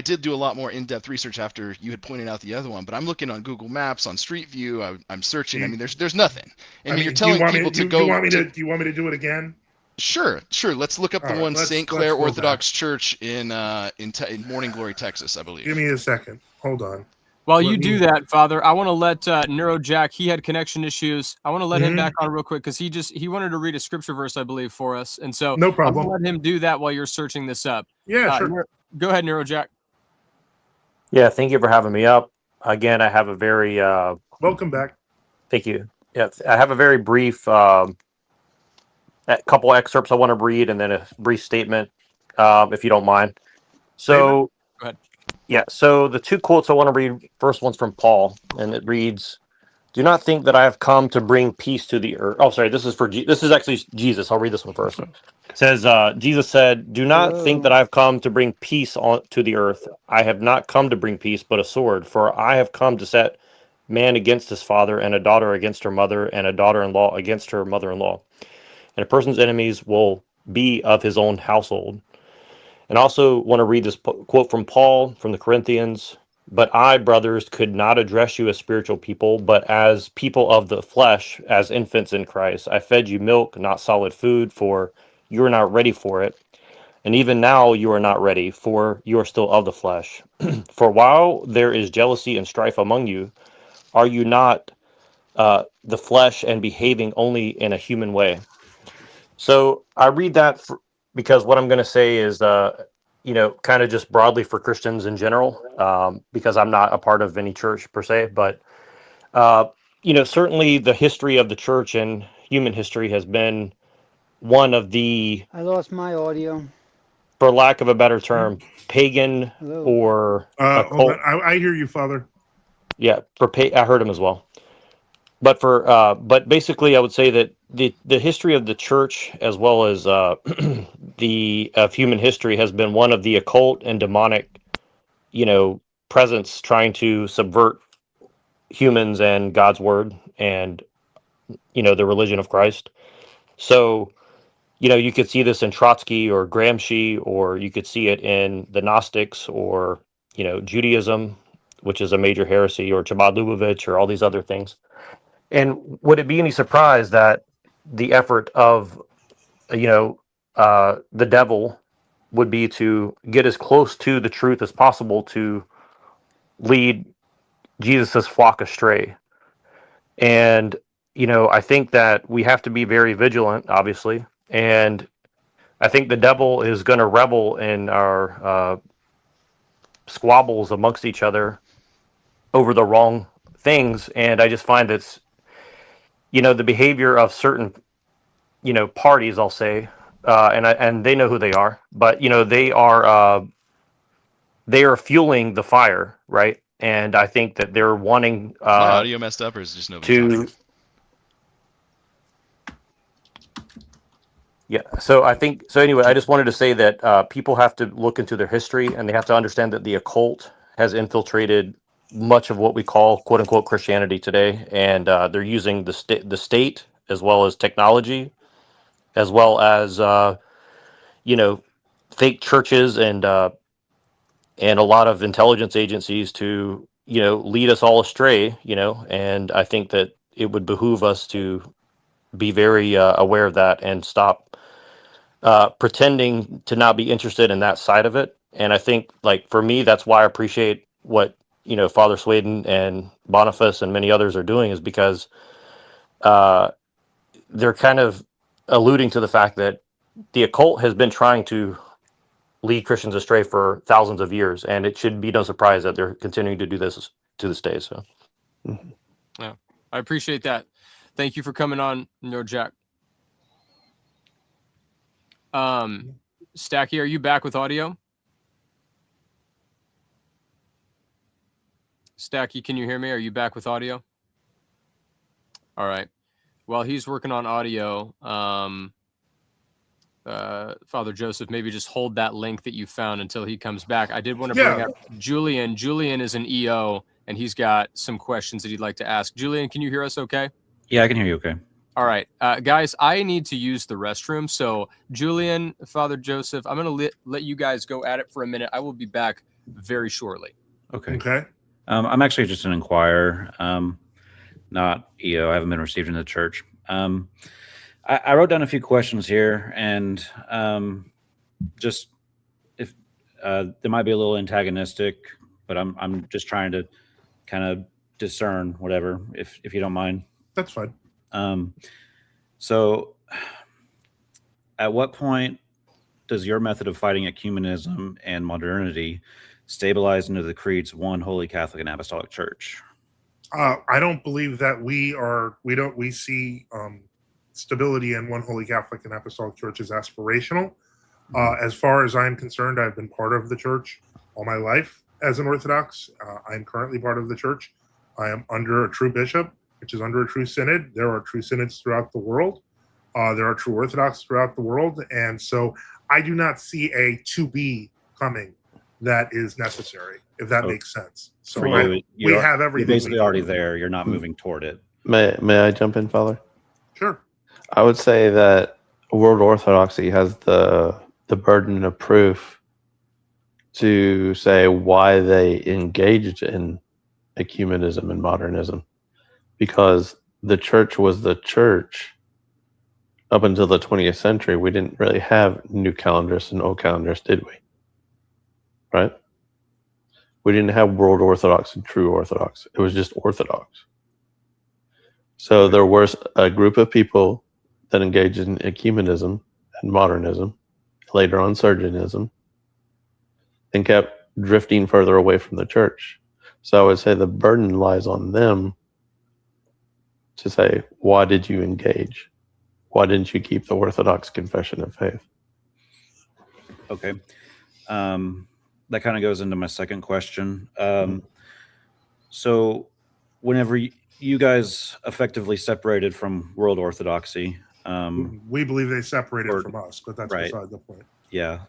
K: did do a lot more in-depth research after you had pointed out the other one, but I'm looking on Google Maps, on Street View, I'm searching. I mean, there's nothing. And you're telling people to go.
B: Do you want me to do it again?
K: Sure. Let's look up
B: All
K: the
B: right,
K: one
B: let's
K: St. Clair
B: go
K: Orthodox Church in Morning Glory, Texas, I believe.
B: Give me a second. Hold on.
C: While you do that, Father, I want to let NeuroJack. He had connection issues. I want to let him back on real quick because he wanted to read a scripture verse, I believe, for us, and so
B: No problem.
C: I'm gonna let him do that while you're searching this up.
B: Yeah, sure.
C: Go ahead, NeuroJack.
G: Yeah, thank you for having me up. Again, I have a very
B: welcome back.
G: Thank you. Yeah, I have a very brief couple excerpts I want to read, and then a brief statement, if you don't mind. So,
C: go ahead.
G: Yeah. So the two quotes I want to read. First one's from Paul, and it reads, "Do not think that I have come to bring peace to the earth." Oh, sorry. This is actually Jesus. I'll read this one first. It says, Jesus said, "Do not think that I have come to bring peace to the earth. I have not come to bring peace, but a sword. For I have come to set man against his father, and a daughter against her mother, and a daughter-in-law against her mother-in-law. And a person's enemies will be of his own household." And also want to read this quote from Paul from the Corinthians. "But I, brothers, could not address you as spiritual people, but as people of the flesh, as infants in Christ. I fed you milk, not solid food, for you are not ready for it. And even now you are not ready, for you are still of the flesh. For while there is jealousy and strife among you, are you not the flesh and behaving only in a human way?" So I read that because what I'm going to say is, kind of just broadly for Christians in general, because I'm not a part of any church per se, but, certainly the history of the church and human history has been one of the,
E: I lost my audio.
G: for lack of a better term, pagan or
B: hold on. I hear you, Father.
G: Yeah, I heard him as well. But basically, I would say that the history of the church, as well as of human history, has been one of the occult and demonic, presence trying to subvert humans and God's word and the religion of Christ. So, you could see this in Trotsky or Gramsci, or you could see it in the Gnostics or Judaism, which is a major heresy, or Chabad Lubavitch, or all these other things. And would it be any surprise that the effort of, the devil would be to get as close to the truth as possible to lead Jesus's flock astray? And, I think that we have to be very vigilant, obviously. And I think the devil is going to revel in our squabbles amongst each other over the wrong things. And I just find that's, the behavior of certain, parties, I'll say, and they know who they are, but they are fueling the fire, right? And I think that they're wanting.
K: Is my audio messed up, or is it just nobody talking?
G: Yeah. So I think so. Anyway, I just wanted to say that people have to look into their history, and they have to understand that the occult has infiltrated much of what we call "quote unquote" Christianity today, and they're using the state as well as technology, as well as fake churches and a lot of intelligence agencies to lead us all astray. And I think that it would behoove us to be very aware of that and stop pretending to not be interested in that side of it. And I think, like, for me, that's why I appreciate what Father Sweden and Boniface and many others are doing, is because they're kind of alluding to the fact that the occult has been trying to lead Christians astray for thousands of years, and it should be no surprise that they're continuing to do this to this day. So,
C: yeah, I appreciate that. Thank you for coming on, NeuroJack. Stacky, are you back with audio? Stacky, can you hear me? Are you back with audio? All right. While he's working on audio, Father Joseph, maybe just hold that link that you found until he comes back. I did want to bring up Julian. Julian is an EO, and he's got some questions that he'd like to ask. Julian, can you hear us okay?
L: Yeah, I can hear you okay.
C: All right. Guys, I need to use the restroom. So Julian, Father Joseph, I'm going to let you guys go at it for a minute. I will be back very shortly.
L: Okay.
B: Okay.
L: I'm actually just an inquirer, not EO. I haven't been received in the church. I I wrote down a few questions here, and just if they might be a little antagonistic, but I'm just trying to kind of discern whatever, if you don't mind.
B: That's fine.
L: So, at what point does your method of fighting ecumenism and modernity stabilize into the creed's one holy Catholic and Apostolic Church?
B: I don't believe that we see stability in one holy Catholic and Apostolic Church as aspirational. As far as I'm concerned, I've been part of the church all my life as an Orthodox. I'm currently part of the church. I am under a true bishop, which is under a true synod. There are true synods throughout the world. There are true Orthodox throughout the world. And so I do not see a to be coming that is necessary, if that makes sense. So we have everything.
L: You're basically already there. You're not moving toward it.
M: May I jump in, Father?
B: Sure.
M: I would say that World Orthodoxy has the burden of proof to say why they engaged in ecumenism and modernism, because the church was the church up until the 20th century. We didn't really have new calendars and old calendars, did we? Right? We didn't have World Orthodox and True Orthodox. It was just Orthodox. So there was a group of people that engaged in ecumenism and modernism, later on Sergianism, and kept drifting further away from the church. So I would say the burden lies on them to say, why did you engage? Why didn't you keep the Orthodox confession of faith?
L: Okay. That kind of goes into my second question. So whenever you guys effectively separated from World Orthodoxy,
B: we believe they separated from us, but that's
L: right.
B: beside the point.
L: Yeah.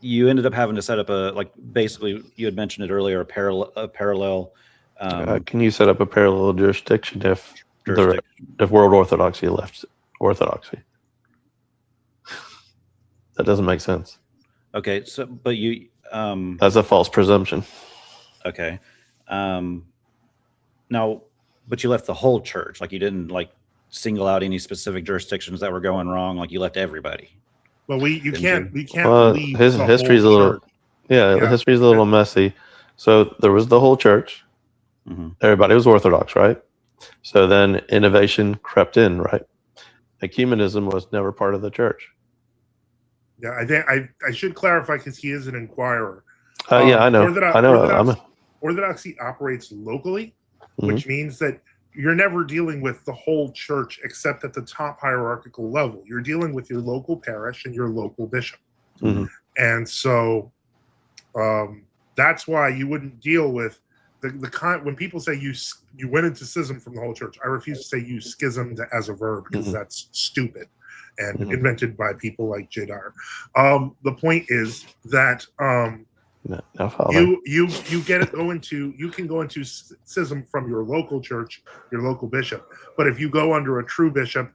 L: You ended up having to set up basically you had mentioned it earlier, a parallel.
M: Can you set up a parallel jurisdiction if World Orthodoxy left Orthodoxy? That doesn't make sense.
L: Okay, so but you
M: that's a false presumption.
L: Okay. Now, but you left the whole church. Like you didn't single out any specific jurisdictions that were going wrong. Like you left everybody.
B: Well, you can't leave
M: his
B: the
M: history's a
B: whole
M: little
B: church.
M: the history's a little messy. So there was the whole church.
L: Mm-hmm.
M: Everybody was Orthodox, right? So then innovation crept in, right? Ecumenism was never part of the church.
B: Yeah, I think I should clarify because he is an inquirer.
M: Yeah, I know.
B: Orthodoxy operates locally, which means that you're never dealing with the whole church except at the top hierarchical level. You're dealing with your local parish and your local bishop. And so that's why you wouldn't deal with the kind when people say you went into schism from the whole church. I refuse to say you schismed as a verb because that's stupid and invented by people like J. Dyer. The point is that you can go into schism from your local church, your local bishop, but if you go under a true bishop